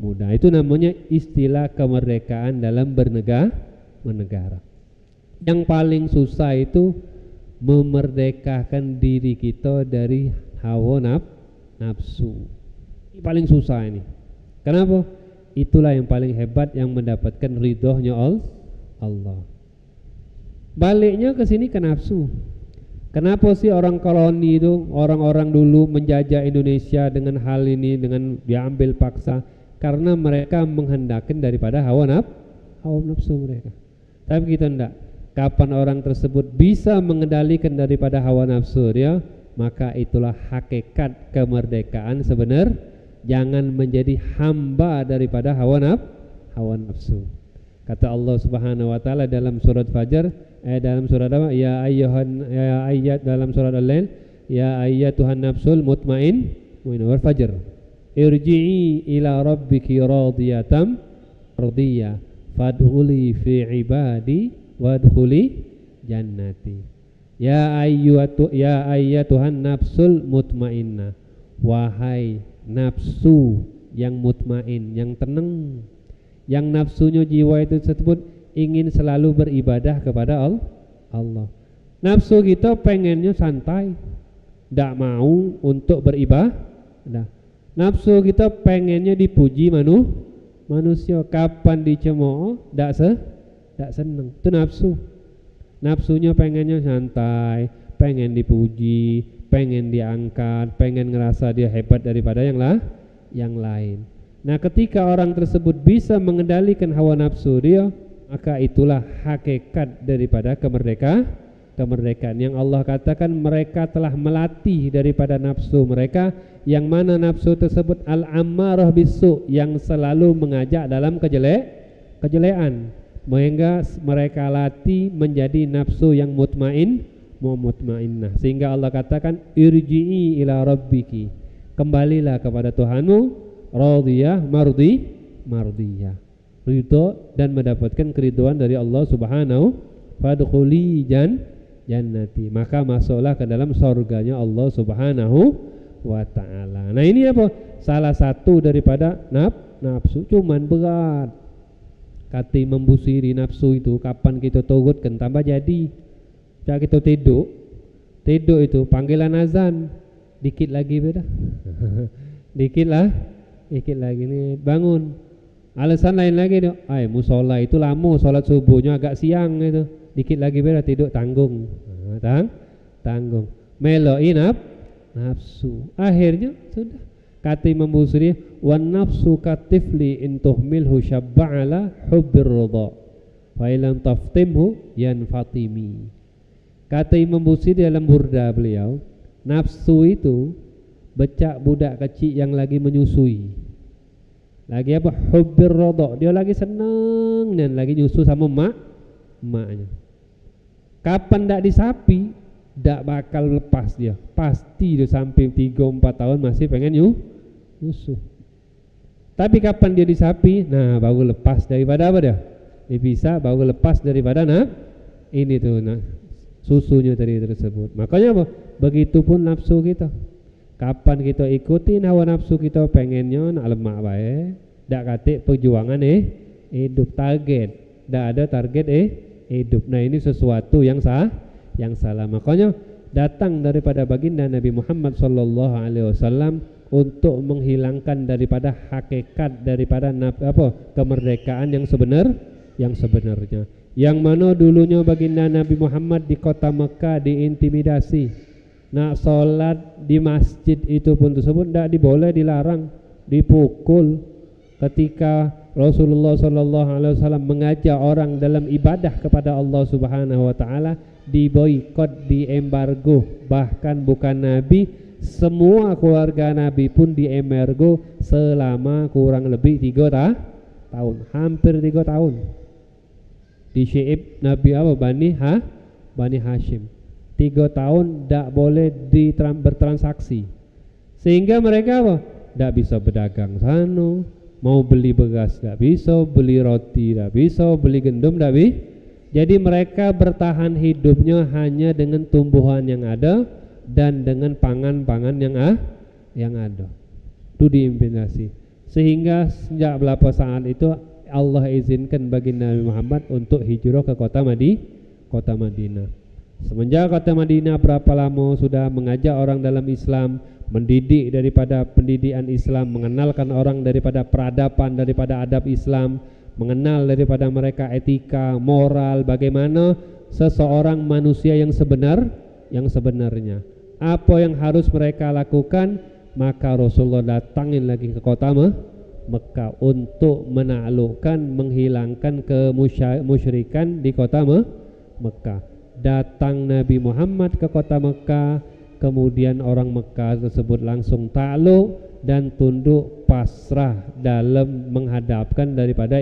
muda. Itu namanya istilah kemerdekaan dalam bernegara. Yang paling susah itu memerdekakan diri kita dari hawa nafsu. Ini paling susah ini. Kenapa? Itulah yang paling hebat, yang mendapatkan ridhonya Allah. Baliknya ke sini ke nafsu. Kenapa sih orang koloni itu, orang-orang dulu menjajah Indonesia dengan hal ini, dengan diambil paksa? Karena mereka menghendakkan daripada hawa nafsu mereka. Tapi kita tidak. Kapan orang tersebut bisa mengendalikan daripada hawa nafsu dia, maka itulah hakikat kemerdekaan sebenar. Jangan menjadi hamba daripada hawa nafsu. Kata Allah Subhanahu wa taala dalam surat Fajar, dalam surat apa? Dalam surat Al-Lail, ya ayyatuhan nafsul mutmain wal fajr. Irji'i ila rabbiki radiyatan radiyah fadkhuli fi ibadi wadkhuli jannati. Ya ayyatuhan nafsul mutmainnah, wahai nafsu yang mutmain, yang tenang, yang nafsunya jiwa itu tersebut ingin selalu beribadah kepada Allah. Nafsu kita pengennya santai, tidak mau untuk beribadah. Nafsu kita pengennya dipuji manusia. Kapan dicemooh tidak senang. Itu nafsu. Nafsunya pengennya santai, pengen dipuji, pengen diangkat, pengen ngerasa dia hebat daripada yang lain. Nah, ketika orang tersebut bisa mengendalikan hawa nafsu dia, maka itulah hakikat daripada kemerdekaan yang Allah katakan mereka telah melatih daripada nafsu mereka, yang mana nafsu tersebut al-ammarah bisu, yang selalu mengajak dalam kejelekan, sehingga mereka latih menjadi nafsu yang mutmainnah. Sehingga Allah katakan irji'i ila rabbiki, kembalilah kepada Tuhanmu, radiyah mardiyah, ridho dan mendapatkan keridhaan dari Allah Subhanahu. Fadkhuli jannati, maka masuklah ke dalam surganya Allah Subhanahu wa ta'ala. Nah, ini apa? Salah satu daripada nafsu. Cuman berat kati membusiri nafsu itu. Kapan kita turutkan tambah jadi. Cak kita tidur itu panggilan azan, dikit lagi beda. dikit lagi nih bangun. Alasan lain lagi tuh, musola itu lama, sholat subuhnya agak siang itu. Dikit lagi beda tidur tanggung. Tanggung. Meloi nafsu. Akhirnya sudah kati membusiri, wan nafsu katifli intuhmilhu syabba'ala hubbir ridha fa ilam taftimhu yanfatimi. Kata Imam Busiri dalam burda beliau, nafsu itu becak budak kecil yang lagi menyusui. Lagi apa? Hubbir ridha, dia lagi senang dan lagi nyusu sama emaknya. Kapan ndak disapi, ndak bakal lepas dia. Pasti dia sampai 3-4 tahun masih pengen nyusu. Tapi kapan dia disapi, nah baru lepas daripada apa dia? Dia bisa baru lepas daripada ini tuh susunya tadi tersebut. Makanya apa? Begitupun nafsu kita. Kapan kita ikutin hawa nafsu kita pengennya nak lemak bae, dak katik perjuangan hidup target, dak ada target hidup. Nah ini sesuatu yang salah. Makanya datang daripada baginda Nabi Muhammad sallallahu alaihi wasallam untuk menghilangkan daripada hakikat daripada kemerdekaan yang sebenarnya. Yang mana dulunya baginda Nabi Muhammad di kota Mekah diintimidasi. Nak sholat di masjid itu pun tersebut tidak diboleh, dilarang, dipukul. Ketika Rasulullah sallallahu alaihi wasallam mengajak orang dalam ibadah kepada Allah Subhanahu wa taala, diboikot, diembargo. Bahkan bukan Nabi, semua keluarga Nabi pun diembargo selama kurang lebih 3 tahun, hampir 3 tahun. Di Syi'ib Nabi Bani Hashim. 3 tahun tidak boleh bertransaksi, sehingga mereka tidak bisa berdagang sana, mau beli beras tidak bisa, beli roti tidak bisa, beli gendum tidak bisa. Jadi mereka bertahan hidupnya hanya dengan tumbuhan yang ada dan dengan pangan-pangan yang ada. Itu diimplementasi. Sehingga sejak beberapa saat itu Allah izinkan bagi Nabi Muhammad untuk hijrah ke kota Madinah. Semenjak kota Madinah berapa lama sudah mengajak orang dalam Islam, mendidik daripada pendidikan Islam, mengenalkan orang daripada peradaban, daripada adab Islam, mengenal daripada mereka etika, moral, bagaimana seseorang manusia yang sebenarnya. Apa yang harus mereka lakukan, maka Rasulullah datangin lagi ke kota Mekah untuk menaklukkan, menghilangkan kemusyrikan di kota Mekah. Datang Nabi Muhammad ke kota Mekah, kemudian orang Mekah tersebut langsung takluk dan tunduk pasrah dalam menghadapkan daripada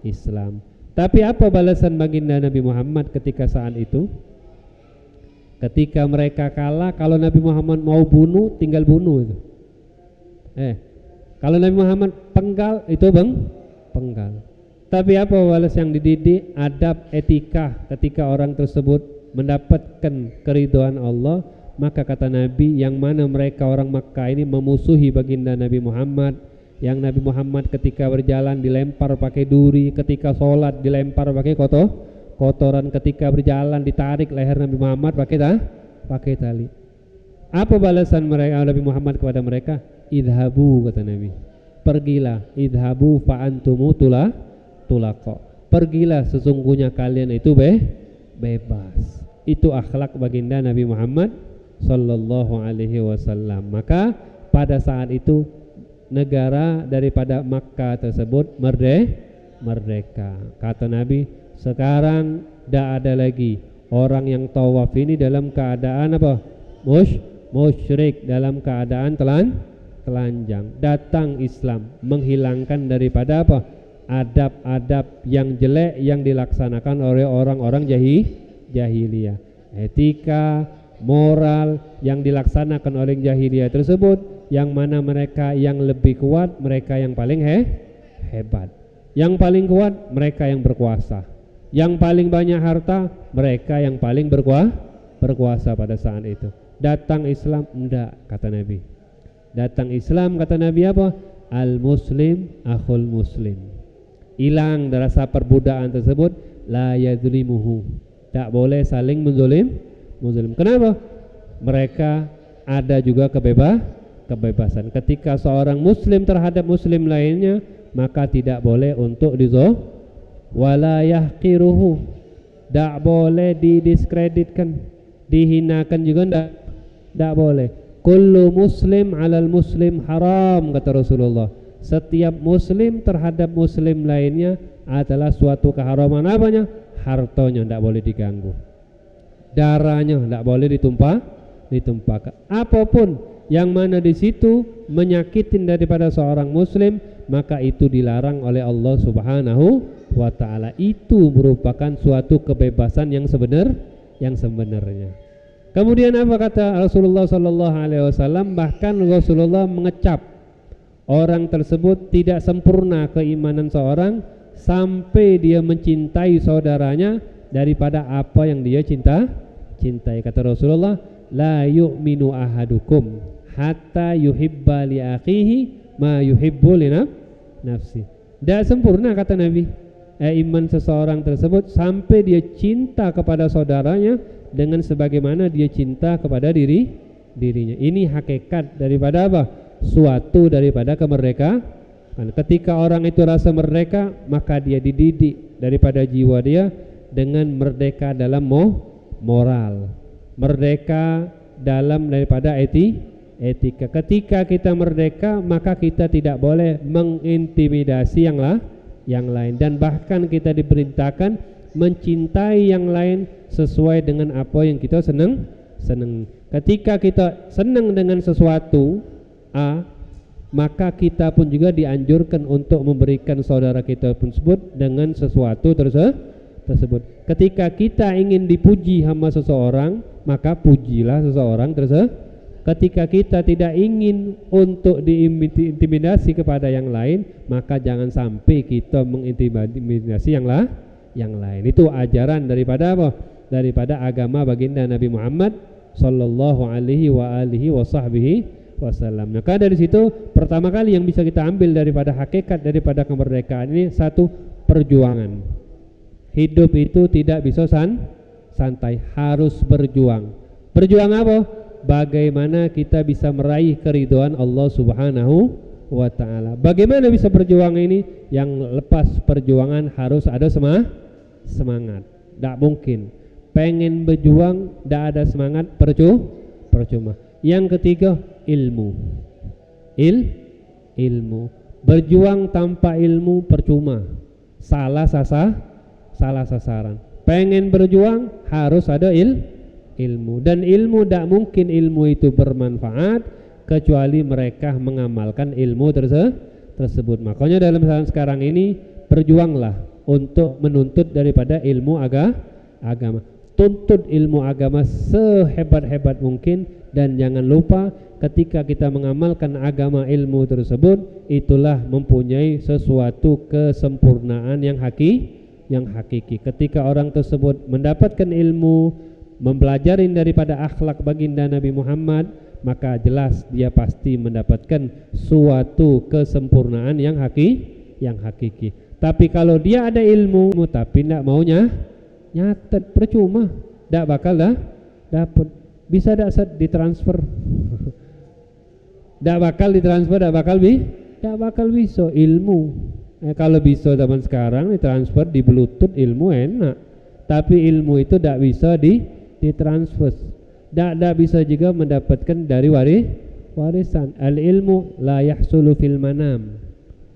Islam. Tapi apa balasan baginda Nabi Muhammad ketika saat itu? Ketika mereka kalah, kalau Nabi Muhammad mau bunuh, tinggal bunuh itu. Kalau Nabi Muhammad penggal, itu penggal. Tapi apa balas yang dididik? Adab, etika. Ketika orang tersebut mendapatkan keridhaan Allah, maka kata Nabi, yang mana mereka orang Makkah ini memusuhi baginda Nabi Muhammad, yang Nabi Muhammad ketika berjalan dilempar pakai duri, ketika sholat dilempar pakai kotoran, ketika berjalan ditarik leher Nabi Muhammad pakai tali. Apa balasan mereka Nabi Muhammad kepada mereka? Idhabu, kata Nabi, pergilah, idhabu fa'antumu tulaqa, pergilah, sesungguhnya kalian itu bebas. Itu akhlak baginda Nabi Muhammad sallallahu alaihi wasallam. Maka pada saat itu negara daripada Makkah tersebut merdeka. Kata Nabi, sekarang tidak ada lagi orang yang tawaf ini dalam keadaan musyrik, dalam keadaan telanjang. Datang Islam menghilangkan daripada adab-adab yang jelek yang dilaksanakan oleh orang-orang jahiliyah. Etika, moral yang dilaksanakan oleh jahiliyah tersebut, yang mana mereka yang lebih kuat, mereka yang paling hebat. Yang paling kuat, mereka yang berkuasa. Yang paling banyak harta, mereka yang paling berkuasa pada saat itu. Datang Islam, enggak, kata Nabi. Datang Islam, kata Nabi apa? Al-muslim akhul muslim. Hilang rasa perbudakan tersebut, la yadzlimuhu, tak boleh saling menzalim. Kenapa? Mereka ada juga kebebasan. Ketika seorang muslim terhadap muslim lainnya, maka tidak boleh untuk wala yahqiruhu, tak boleh didiskreditkan, dihinakan juga tidak boleh. Kullu muslim alal muslim haram, kata Rasulullah. Setiap muslim terhadap muslim lainnya adalah suatu keharaman. Apanya? Hartanya tidak boleh diganggu, darahnya tidak boleh ditumpahkan. Apapun yang mana di situ menyakitin daripada seorang muslim, maka itu dilarang oleh Allah Subhanahu wa ta'ala. Itu merupakan suatu kebebasan yang sebenarnya. Kemudian apa kata Rasulullah sallallahu alaihi wasallam? Bahkan Rasulullah mengecap orang tersebut tidak sempurna keimanan seorang sampai dia mencintai saudaranya daripada apa yang dia cintai. Kata Rasulullah, la yu'minu ahadukum hatta yuhibba li akhihi ma yuhibbu li nafsi. Tidak sempurna kata Nabi iman seseorang tersebut sampai dia cinta kepada saudaranya dengan sebagaimana dia cinta kepada dirinya. Ini hakikat daripada apa? Suatu daripada kemerdekaan. Ketika orang itu rasa merdeka, maka dia dididik daripada jiwa dia dengan merdeka dalam moral, merdeka dalam daripada etika. Ketika kita merdeka, maka kita tidak boleh mengintimidasi yang lain, dan bahkan kita diperintahkan mencintai yang lain sesuai dengan apa yang kita senang. Ketika kita senang dengan sesuatu maka kita pun juga dianjurkan untuk memberikan saudara kita pun sebut dengan sesuatu tersebut. Ketika kita ingin dipuji sama seseorang, maka pujilah seseorang tersebut. Ketika kita tidak ingin untuk diintimidasi kepada yang lain, maka jangan sampai kita mengintimidasi yang lain. Itu ajaran daripada apa? Daripada agama baginda Nabi Muhammad sallallahu alaihi wa alihi wa sahbihi wasallam. Maka dari situ pertama kali yang bisa kita ambil daripada hakikat daripada kemerdekaan ini, satu, perjuangan. Hidup itu tidak bisa santai, harus berjuang. Berjuang apa? Bagaimana kita bisa meraih keridhaan Allah Subhanahu wa ta'ala. Bagaimana bisa berjuang ini? Yang lepas perjuangan harus ada semangat. Tidak mungkin pengen berjuang tidak ada semangat, percuma. Yang ketiga, ilmu. Ilmu. Berjuang tanpa ilmu percuma. Salah sasaran. Pengen berjuang harus ada ilmu. Dan ilmu tidak mungkin ilmu itu bermanfaat kecuali mereka mengamalkan ilmu tersebut. Makanya dalam zaman sekarang ini berjuanglah untuk menuntut daripada ilmu agama. Tuntut ilmu agama sehebat-hebat mungkin, dan jangan lupa ketika kita mengamalkan agama ilmu tersebut, itulah mempunyai sesuatu kesempurnaan yang hakiki. Ketika orang tersebut mendapatkan ilmu, mempelajari daripada akhlak baginda Nabi Muhammad, maka jelas dia pasti mendapatkan suatu kesempurnaan yang hakiki. Tapi kalau dia ada ilmu tapi tidak maunya nyatet, percuma, tidak bakal dapat. Bisa tidak ditransfer? Tidak bakal ditransfer, tidak bakal bisa ilmu. Kalau bisa zaman sekarang ditransfer di Bluetooth, ilmu enak. Tapi ilmu itu tidak bisa ditransfer. Tidak bisa juga mendapatkan dari warisan. Al ilmu la yahsulu fil manam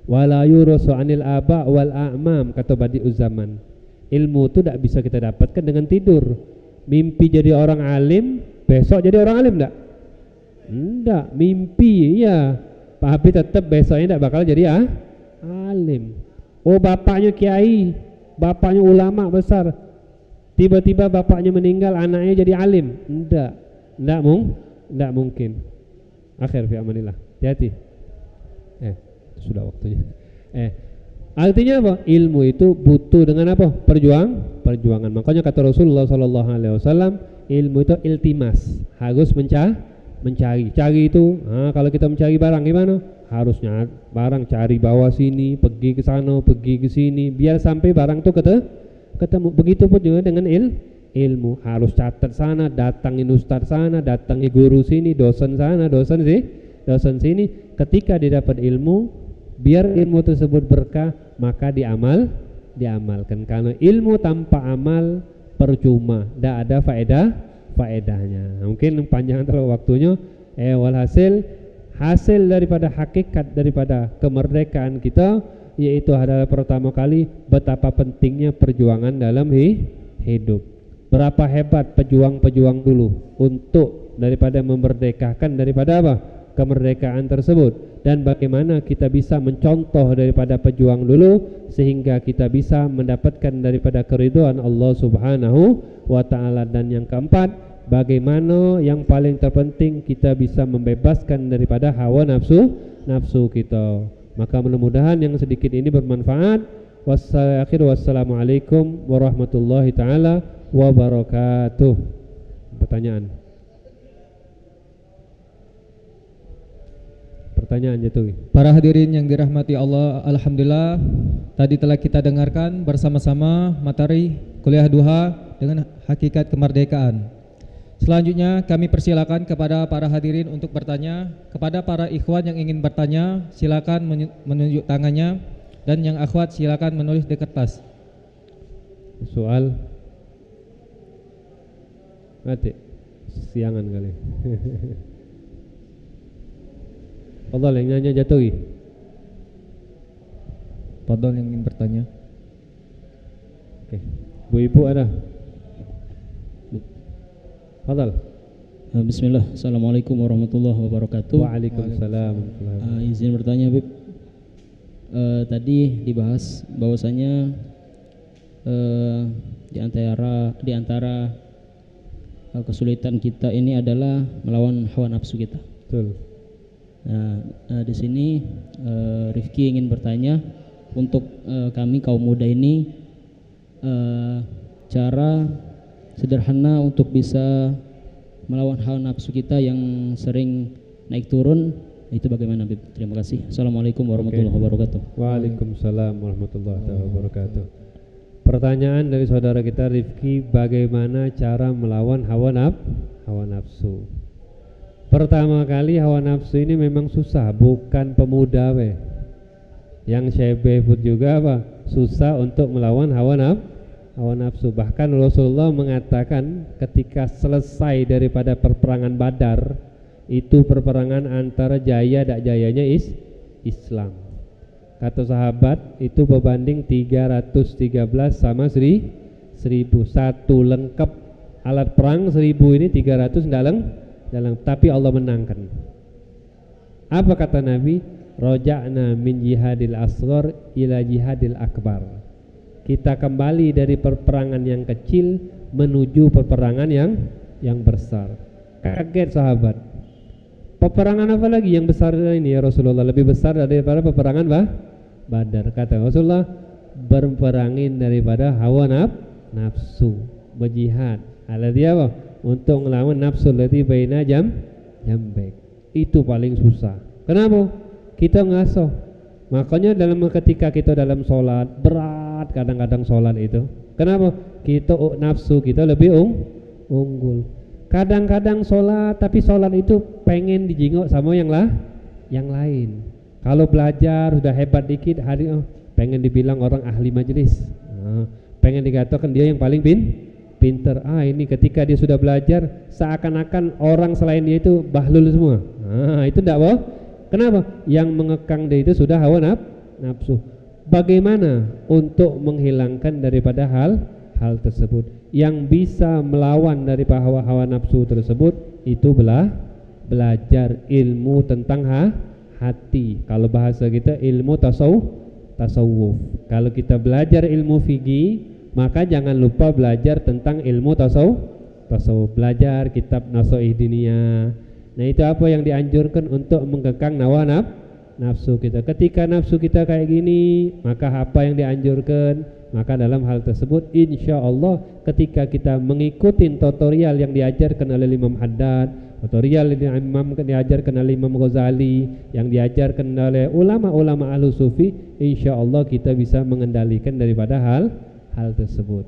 wa la yurasu anil aba wal a'mam, kata Badi'uz Zaman. Ilmu itu tidak bisa kita dapatkan dengan tidur. Mimpi jadi orang alim, besok jadi orang alim enggak? Enggak, mimpi ya, tapi tetap besoknya tidak bakal jadi alim. Oh, bapaknya kiai, bapaknya ulama besar, tiba-tiba bapaknya meninggal, anaknya jadi alim. Enggak mungkin. Akhir fi amanillah. Hati-hati. Sudah waktunya. Artinya apa? Ilmu itu butuh dengan apa? Perjuangan. Makanya kata Rasulullah sallallahu alaihi wasallam, ilmu itu iltimas, harus mencari. Cari itu, kalau kita mencari barang gimana? Harusnya barang cari bawah sini, pergi ke sana, pergi ke sini, biar sampai barang itu ketemu. Begitu pun juga dengan ilmu, harus catat sana, datangin ustaz sana, datangin guru sini, dosen sana, dosen sini. Ketika didapat ilmu, biar ilmu tersebut berkah, maka diamalkan. Karena ilmu tanpa amal percuma, tidak ada faedahnya. Mungkin panjang terlalu waktunya. Walhasil, hasil daripada hakikat daripada kemerdekaan kita, yaitu adalah pertama kali betapa pentingnya perjuangan dalam hidup. Berapa hebat pejuang-pejuang dulu untuk daripada memerdekakan daripada apa? Kemerdekaan tersebut, dan bagaimana kita bisa mencontoh daripada pejuang dulu sehingga kita bisa mendapatkan daripada keridhaan Allah Subhanahu wa ta'ala. Dan yang keempat, bagaimana yang paling terpenting kita bisa membebaskan daripada hawa nafsu kita. Maka mudah-mudahan yang sedikit ini bermanfaat. Wassalamualaikum warahmatullahi taala wabarakatuh. Pertanyaan Jatuhi. Para hadirin yang dirahmati Allah, alhamdulillah tadi telah kita dengarkan bersama-sama materi kuliah duha dengan hakikat kemerdekaan. Selanjutnya kami persilakan kepada para hadirin untuk bertanya. Kepada para ikhwan yang ingin bertanya, silakan menunjuk tangannya, dan yang akhwat silakan menulis di kertas. Soal mati siangan kali. Fadhal yang nanya Jatuhi. Fadhal yang ingin bertanya. Oke. Bu-ibu ada? Fadhal. Bismillah. Assalamualaikum warahmatullahi wabarakatuh. Waalaikumsalam. Izin bertanya, Bib. Tadi dibahas bahwasanya di antara kesulitan kita ini adalah melawan hawa nafsu kita. Betul. Nah, di sini Rifki ingin bertanya untuk kami kaum muda ini, cara sederhana untuk bisa melawan hawa nafsu kita yang sering naik turun, itu bagaimana, Bib? Terima kasih. Assalamualaikum warahmatullahi wabarakatuh. Waalaikumsalam warahmatullahi wabarakatuh. Pertanyaan dari saudara kita Rifki, bagaimana cara melawan hawa nafsu? Pertama kali hawa nafsu ini memang susah, bukan pemuda yang syebe pun juga susah untuk melawan hawa nafsu. Bahkan Rasulullah mengatakan ketika selesai daripada perperangan Badar, itu perperangan antara jaya dan jayanya Islam. Kata sahabat itu berbanding 313 sama 1000. Satu lengkap alat perang 1000 ini 300 dalam, tapi Allah menangkan. Apa kata Nabi? Roja'na min jihadil asghar ila jihadil akbar. Kita kembali dari perperangan yang kecil menuju perperangan yang besar. Kaget sahabat. Peperangan apa lagi yang besar ini ya Rasulullah? Lebih besar daripada peperangan Badar. Kata Rasulullah, berperangin daripada hawa nafsu, berjihad. Alladhi apa? Untuk melawan nafsu lati baina jambek. Itu paling susah. Kenapa? Kita ngasoh. Makanya ketika kita dalam sholat, berat kadang-kadang sholat itu. Kenapa? Nafsu kita lebih unggul. Kadang-kadang sholat, tapi sholat itu pengen dijingok sama yang lain. Kalau belajar sudah hebat dikit, pengen dibilang orang ahli majelis. Pengen dikatakan dia yang paling pinter. Ini ketika dia sudah belajar seakan-akan orang selain dia itu bahlul semua. Itu tidak boh. Kenapa? Yang mengekang dia itu sudah hawa nafsu. Bagaimana untuk menghilangkan daripada hal tersebut? Yang bisa melawan daripada hawa nafsu tersebut itu belajar ilmu tentang hati. Kalau bahasa kita ilmu tasawuf. Kalau kita belajar ilmu fikih, maka jangan lupa belajar tentang ilmu tasawuf. Belajar kitab Nasha'ih Diniyah. Nah, itu apa yang dianjurkan untuk mengekang nafsu kita. Ketika nafsu kita kayak gini, maka apa yang dianjurkan? Maka dalam hal tersebut insya Allah ketika kita mengikuti tutorial yang diajarkan oleh Imam Haddad, tutorial yang diajarkan oleh Imam Ghazali, yang diajarkan oleh ulama-ulama ahlu sufi, insya Allah kita bisa mengendalikan daripada hal tersebut.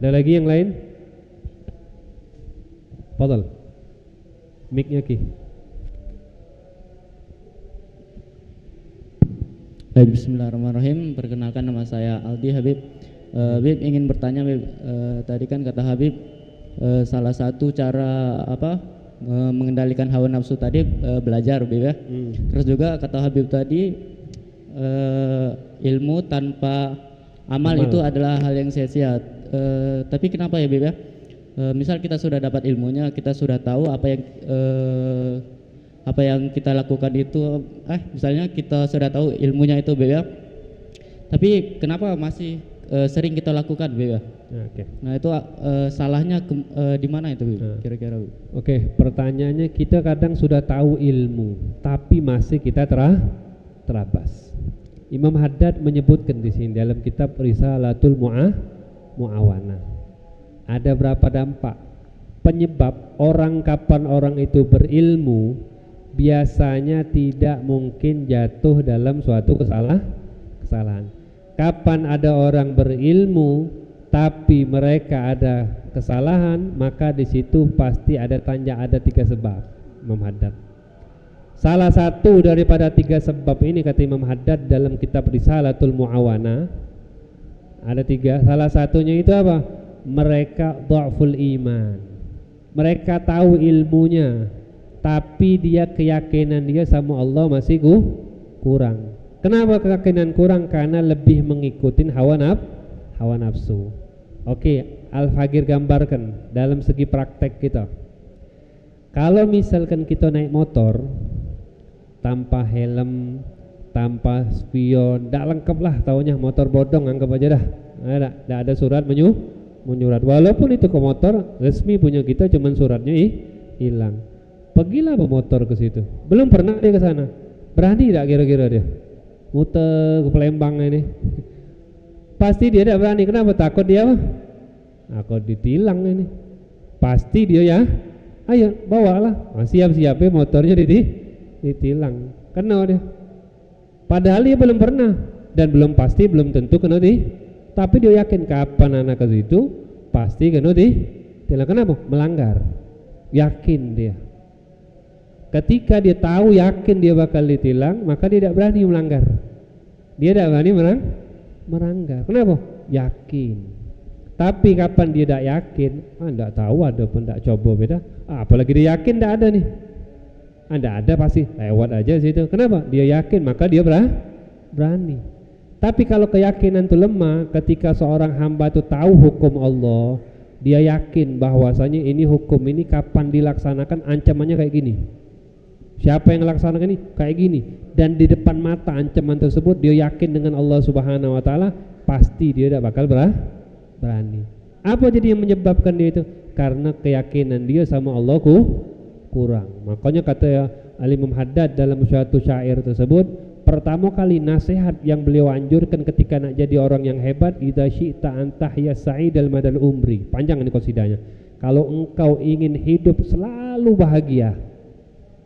Ada lagi yang lain? Fadal, mic-nya Ki. Bismillahirrahmanirrahim. Perkenalkan, nama saya Aldi Habib. Habib ingin bertanya, Habib. Tadi kan kata Habib salah satu cara mengendalikan hawa nafsu tadi belajar, Habib ya. Terus juga kata Habib tadi ilmu tanpa amal itu adalah hal yang sia-sia. Tapi kenapa ya, Habib ya? Misal kita sudah dapat ilmunya, kita sudah tahu apa yang kita lakukan itu, misalnya kita sudah tahu ilmunya itu, Beb ya. Tapi kenapa masih sering kita lakukan, Beb ya? Okay. Nah, itu salahnya di mana itu, Beb? Kira-kira, Beb. Oke, pertanyaannya kita kadang sudah tahu ilmu, tapi masih kita terabas. Imam Haddad menyebutkan di sini dalam kitab Risalatul Mu'awanah. Ada berapa dampak penyebab orang kapan orang itu berilmu biasanya tidak mungkin jatuh dalam suatu kesalahan. Kapan ada orang berilmu tapi mereka ada kesalahan, maka di situ pasti ada 3 sebab. Imam Haddad. Salah satu daripada 3 sebab ini kata Imam Haddad dalam kitab Risalatul Mu'awanah ada 3. Salah satunya itu apa? Mereka dha'ful iman. Mereka tahu ilmunya, tapi dia keyakinan dia sama Allah masih kurang. Kenapa keyakinan kurang? Karena lebih mengikuti hawa nafsu. Oke, Al-Fagir gambarkan dalam segi praktek kita. Kalau misalkan kita naik motor tanpa helm, tanpa spion, tidak lengkap lah, taunya motor bodong, anggap aja dah. Tidak ada surat menyurat. Walaupun itu ke motor resmi punya kita, cuman suratnya hilang. Pergilah pemotor ke situ. Belum pernah dia ke sana. Berani tidak kira-kira dia? Muter ke Palembang ini. Pasti dia tidak berani. Kenapa? Takut dia apa? Takut ditilang ini. Pasti dia ya. Ayo bawalah. Siap-siap motornya ditilang. Kena dia. Padahal dia belum pernah dan belum pasti, belum tentu kena tapi dia yakin kapan anak ke situ pasti kena ditilang. Kenapa? Melanggar. Yakin dia. Ketika dia tahu yakin dia bakal ditilang, maka dia tidak berani melanggar. Dia tidak berani melanggar. Kenapa? Yakin. Tapi kapan dia tidak yakin, tidak tahu ada pun tidak coba beda. Apalagi dia yakin tidak ada nih. Tidak ada pasti lewat aja situ. Kenapa? Dia yakin, maka dia berani. Tapi kalau keyakinan itu lemah, ketika seorang hamba itu tahu hukum Allah, dia yakin bahwasanya ini hukum ini kapan dilaksanakan ancamannya kayak gini. Siapa yang melaksanakan ini kayak gini, dan di depan mata ancaman tersebut dia yakin dengan Allah Subhanahu wa taala, pasti dia tidak bakal berani. Apa jadi yang menyebabkan dia itu? Karena keyakinan dia sama Allah kurang. Makanya kata Imam Haddad dalam suatu syair tersebut, pertama kali nasihat yang beliau anjurkan ketika nak jadi orang yang hebat, idza syi'ta an tahya sa'idal madal umri. Panjang ini qasidahnya. Kalau engkau ingin hidup selalu bahagia,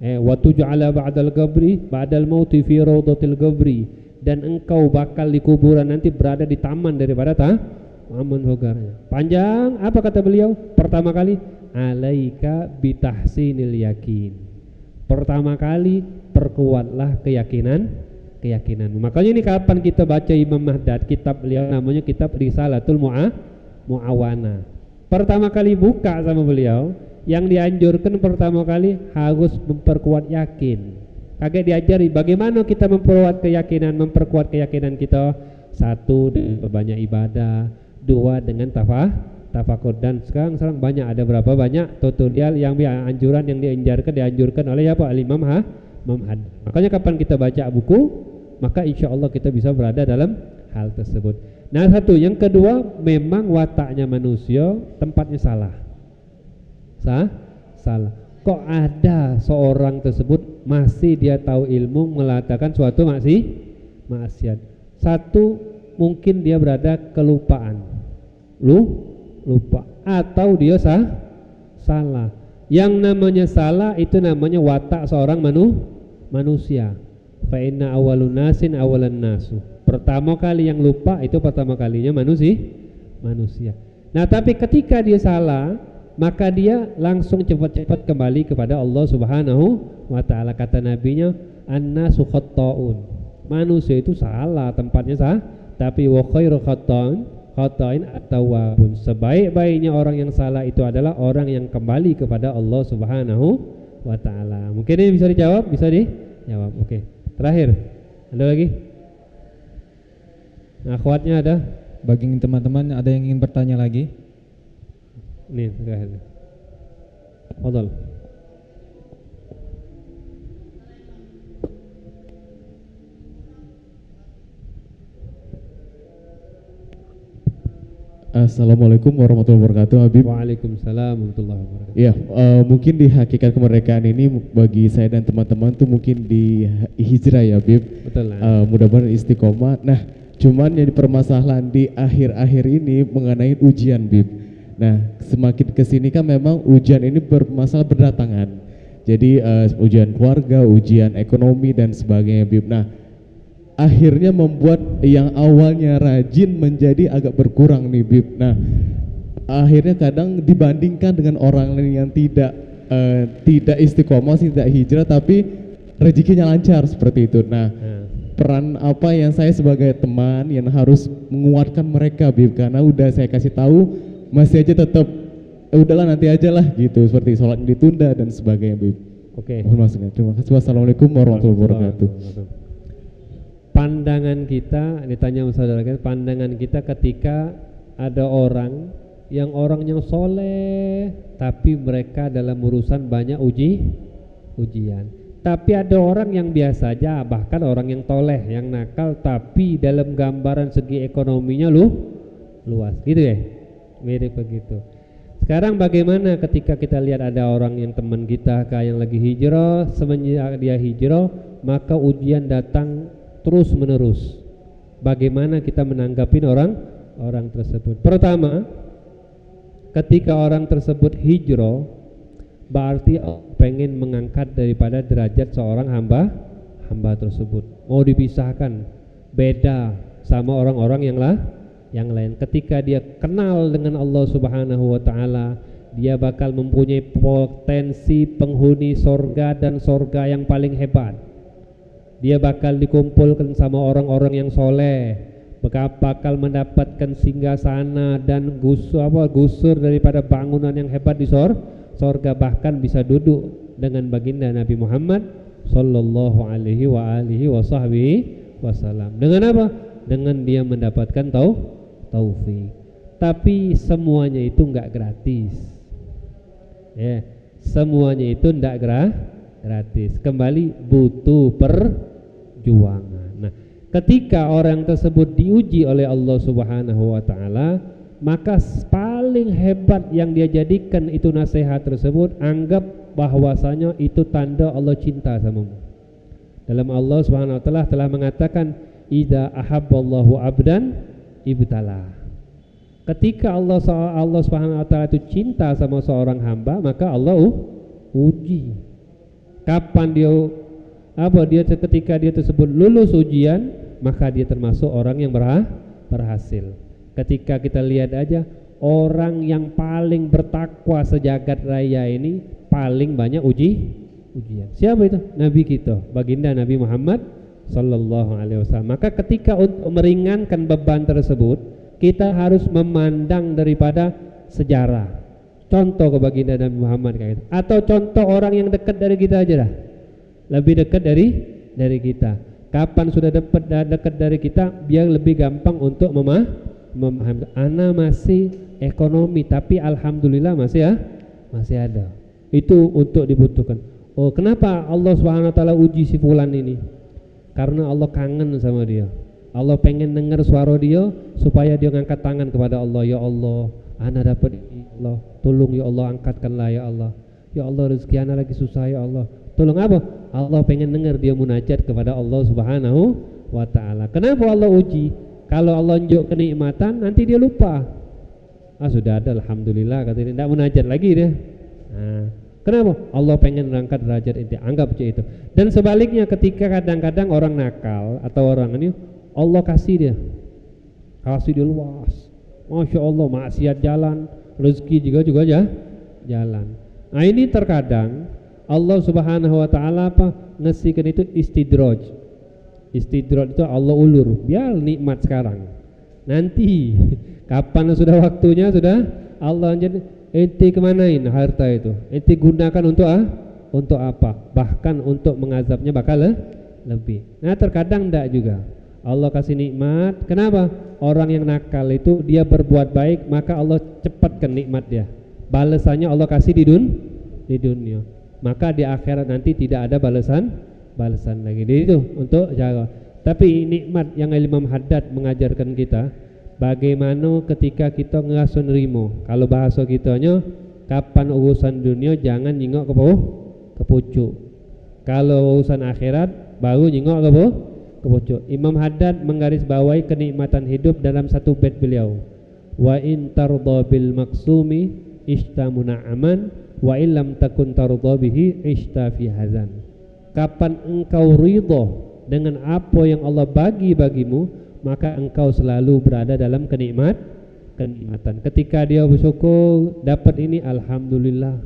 wa tuj'ala ba'dal mauti fi rawdatil qabri, dan engkau bakal di kuburan nanti berada di taman daripada taman surganya. Panjang. Apa kata beliau? Pertama kali, alaika bitahsinil yakin. Pertama kali perkuatlah keyakinan. Makanya ini kapan kita baca Imam Haddad, kitab beliau namanya kitab Risalatul Mu'awanah. Pertama kali buka sama beliau, yang dianjurkan pertama kali harus memperkuat yakin. Kagak diajari bagaimana kita memperkuat keyakinan kita. 1, dengan banyak ibadah. 2, dengan tafakur. Dan sekarang banyak, ada berapa banyak tutorial yang anjuran yang dianjurkan oleh Imam Haddad. Makanya kapan kita baca buku, maka insya Allah kita bisa berada dalam hal tersebut. Nah, yang kedua, memang wataknya manusia tempatnya salah. Salah. Kok ada seorang tersebut masih dia tahu ilmu mengatakan suatu maksiat. 1, mungkin dia berada kelupaan. Lupa atau dia salah. Yang namanya salah itu namanya watak seorang manusia. Fa inna awwalun nasin awalan nasu. Pertama kali yang lupa itu pertama kalinya manusia. Nah, tapi ketika dia salah, maka dia langsung cepat-cepat kembali kepada Allah Subhanahu wa taala. Kata nabinya, an-nasu khatta'un. Manusia itu salah, tempatnya tapi wa khairu khata'in at-tawwabun. Sebaik-baiknya orang yang salah itu adalah orang yang kembali kepada Allah Subhanahu wa taala. Mungkin ini bisa dijawab, bisa dijawab. Oke. Terakhir. Ada lagi? Nah, akhwatnya ada? Bagi teman-teman ada yang ingin bertanya lagi? Nih, terakhir. Fadhal. Assalamualaikum warahmatullahi wabarakatuh, Habib. Waalaikumsalam warahmatullahi wabarakatuh. Ya, mungkin di hakikat kemerdekaan ini bagi saya dan teman-teman tuh mungkin di hijrah ya, Habib. Betul lah. Mudah-mudahan istiqomah. Nah, cuman yang permasalahan di akhir-akhir ini mengenai ujian, Bib. Nah, semakin kesini kan memang ujian ini bermasalah berdatangan. Jadi ujian keluarga, ujian ekonomi dan sebagainya, Bib. Nah, akhirnya membuat yang awalnya rajin menjadi agak berkurang nih, Bib. Nah, akhirnya kadang dibandingkan dengan orang lain yang tidak istiqomah, tidak hijrah, tapi rezekinya lancar seperti itu. Nah, peran apa yang saya sebagai teman yang harus menguatkan mereka, Bib, karena udah saya kasih tahu masih aja tetap udahlah nanti aja lah gitu, seperti sholat ditunda dan sebagainya, Bib. Oke. Mohon maaf. Terima kasih. Wassalamualaikum warahmatullahi wabarakatuh. Pandangan kita, ditanya saudara kita, pandangan kita ketika ada orang yang soleh tapi mereka dalam urusan banyak ujian. Tapi ada orang yang biasa aja, bahkan orang yang toleh, yang nakal, tapi dalam gambaran segi ekonominya luas, gitu ya, mirip begitu. Sekarang bagaimana ketika kita lihat ada orang yang teman kita yang lagi hijrah, semenjak dia hijrah, maka ujian datang terus menerus. Bagaimana kita menanggapi orang tersebut? Pertama, ketika orang tersebut hijrah, berarti pengen mengangkat daripada derajat seorang hamba tersebut. Mau dipisahkan, beda sama orang-orang yang lain. Ketika dia kenal dengan Allah Subhanahu wa taala, dia bakal mempunyai potensi penghuni sorga dan sorga yang paling hebat. Dia bakal dikumpulkan sama orang-orang yang soleh, bakal mendapatkan singgasana dan gusur daripada bangunan yang hebat di sorga, bahkan bisa duduk dengan baginda Nabi Muhammad sallallahu alaihi wa alihi wasallam. Dengan apa? Dengan dia mendapatkan taufik. Tapi semuanya itu enggak gratis. Ya, semuanya itu enggak gratis. Kembali butuh perjuangan. Nah, ketika orang tersebut diuji oleh Allah Subhanahu wa taala, maka paling hebat yang dia jadikan itu nasihat tersebut, anggap bahwasanya itu tanda Allah cinta samamu. Dalam Allah Subhanahu wa taala telah mengatakan, idza ahabballahu abdan ibtala. Ketika Allah Subhanahu wa taala itu cinta sama seorang hamba, maka Allah uji. Kapan dia ketika dia tersebut lulus ujian, maka dia termasuk orang yang berhasil. Ketika kita lihat aja, orang yang paling bertakwa sejagat raya ini paling banyak ujian. Siapa itu? Nabi kita, baginda Nabi Muhammad sallallahu alaihi wasallam. Maka ketika untuk meringankan beban tersebut, kita harus memandang daripada sejarah. Contoh ke baginda Nabi Muhammad kayak gitu. Atau contoh orang yang dekat dari kita aja dah. Lebih dekat dari kita. Kapan sudah dekat dari kita, biar lebih gampang untuk memahami. Ana masih ekonomi, tapi alhamdulillah masih ada. Itu untuk dibutuhkan. Oh, kenapa Allah Subhanahu wa taala uji si fulan ini? Karena Allah kangen sama dia. Allah pengen dengar suara dia supaya dia ngangkat tangan kepada Allah. Ya Allah, ana dapat ini, Allah. Tolong ya Allah, angkatkanlah ya Allah. Ya Allah, rezeki ana lagi susah ya Allah. Tolong apa? Allah pengen dengar dia munajat kepada Allah Subhanahu wa taala. Kenapa Allah uji? Kalau Allah unjuk kenikmatan, nanti dia lupa. Sudah ada, alhamdulillah, katanya tidak munajat lagi dia. Kenapa? Allah pengen mengangkat derajat inti, anggap itu. Dan sebaliknya, ketika kadang-kadang orang nakal atau orang ini, Allah kasih dia luas. Masya Allah, maksiat jalan, rezeki juga jalan. Nah, ini terkadang Allah Subhanahu wa taala ngasihkan itu istidraj. Istidraj itu Allah ulur, biar nikmat sekarang. Nanti kapan sudah waktunya, sudah Allah jadi ente kemanain harta itu? Ente gunakan untuk apa? Bahkan untuk mengazabnya bakal lebih. Nah, terkadang enggak juga. Allah kasih nikmat. Kenapa? Orang yang nakal itu dia berbuat baik, maka Allah cepatkan nikmat dia. Balasannya Allah kasih di dunia. Maka di akhirat nanti tidak ada balasan lagi. Jadi itu untuk jaga. Tapi nikmat yang Imam Haddad mengajarkan kita, bagaimana ketika kita ngeraso nerimo. Kalau bahasa kitanya, kapan urusan dunia jangan nyingok ke pucuk. Kalau urusan akhirat baru nyingok ke pucuk. Imam Haddad menggarisbawahi kenikmatan hidup dalam satu bait beliau. Wa in tardha bil maksumi ishtamuna aman wa illam takun tardha bihi ishta fi hazan. Kapan engkau ridha dengan apa yang Allah bagi bagimu, maka engkau selalu berada dalam kenikmatan. Ketika dia bersyukur dapat ini, alhamdulillah.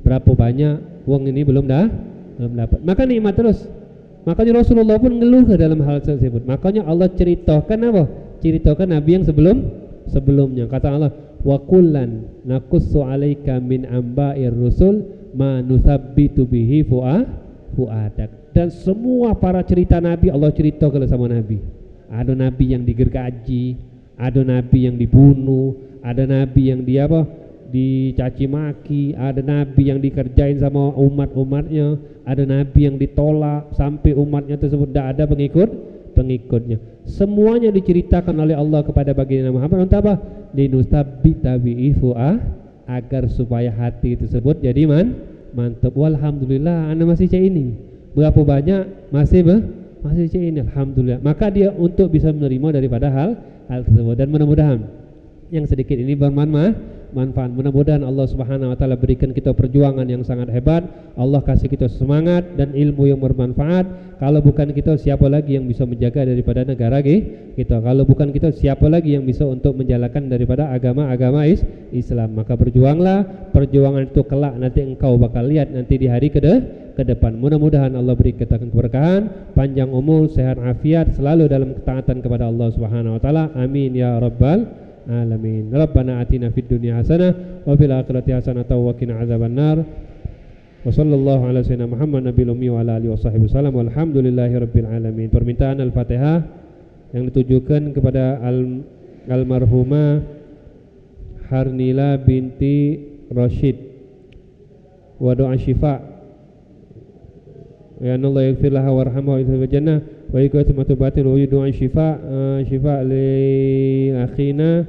Berapa banyak uang ini belum dapat, maka nikmat terus. Makanya Rasulullah pun ngeluh ke dalam hal tersebut. Makanya Allah ceritakan apa? Ceritakan Nabi yang sebelumnya. Kata Allah, wa kullan naqussu 'alaika min amba'ir rusul ma nusabbitu bihi fuadak. Dan semua para cerita Nabi Allah ceritakan sama Nabi. Ada Nabi yang digergaji, ada Nabi yang dibunuh, ada Nabi yang dicaci maki, ada Nabi yang dikerjain sama umatnya, ada Nabi yang ditolak sampai umatnya tersebut tidak ada pengikutnya. Semuanya diceritakan oleh Allah kepada baginda Muhammad untuk apa? Linusabbita bihi agar supaya hati tersebut jadi mantap. Walhamdulillah, anda masih cek ini. Berapa banyak masih cek ini, alhamdulillah. Maka dia untuk bisa menerima daripada hal tersebut. Dan mudah-mudahan yang sedikit ini bermanfaat. Mudah-mudahan Allah Subhanahu wa taala berikan kita perjuangan yang sangat hebat. Allah kasih kita semangat dan ilmu yang bermanfaat. Kalau bukan kita, siapa lagi yang bisa menjaga daripada negara kita? Kalau bukan kita, siapa lagi yang bisa untuk menjalankan daripada agama Islam? Maka berjuanglah. Perjuangan itu kelak nanti engkau bakal lihat nanti di hari ke depan. Mudah-mudahan Allah beri kita keberkahan, panjang umur, sehat afiat, selalu dalam ketaatan kepada Allah Subhanahu wa taala. Amin ya rabbal alamin. Rabbana atina fid dunya hasanah wa fil akhirati hasanah wa qina adzabannar. Wa sallallahu ala sayyidina Muhammad nabiyil ummi wa ala alihi washabbihi wasallam. Walhamdulillahirabbil alamin. Permintaan Al-Fatihah yang ditujukan kepada almarhumah Harnila binti Rashid. Wa doa syifa. Ya Allah yaghfir laha warhamha wa idkhilha jannah wa yakuthu matubatin wa doa syifa li akhina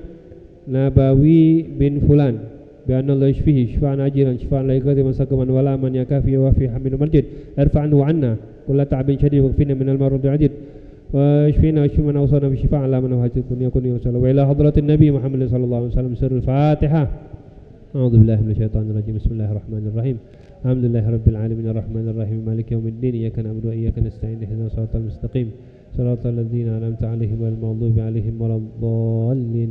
Nabawi bin Fulan bi anna Allah yashfihi shifaan ajilan shifaan la yakuthu masakaman wala man yakafi wa fi hamil masjid irfa'anhu 'anna kullu ta'bin shadid wa qina min al-marad ajid wa shfina wa shfi man awsana bi shifaan la man hajat dunya kun sallallahu wa ila hadratin nabi Muhammad sallallahu alaihi wasallam sirrul Fatihah. A'udzu billahi minasyaitonir rajim. Bismillahirrahmanirrahim. Alhamdulillahirabbil alamin arrahmanir rahim maliki yaumiddin iyyaka na'budu wa iyyaka nasta'in ihdinas siratal mustaqim siratal ladzina an'amta 'alaihim ghairil maghdubi 'alaihim waladdallin.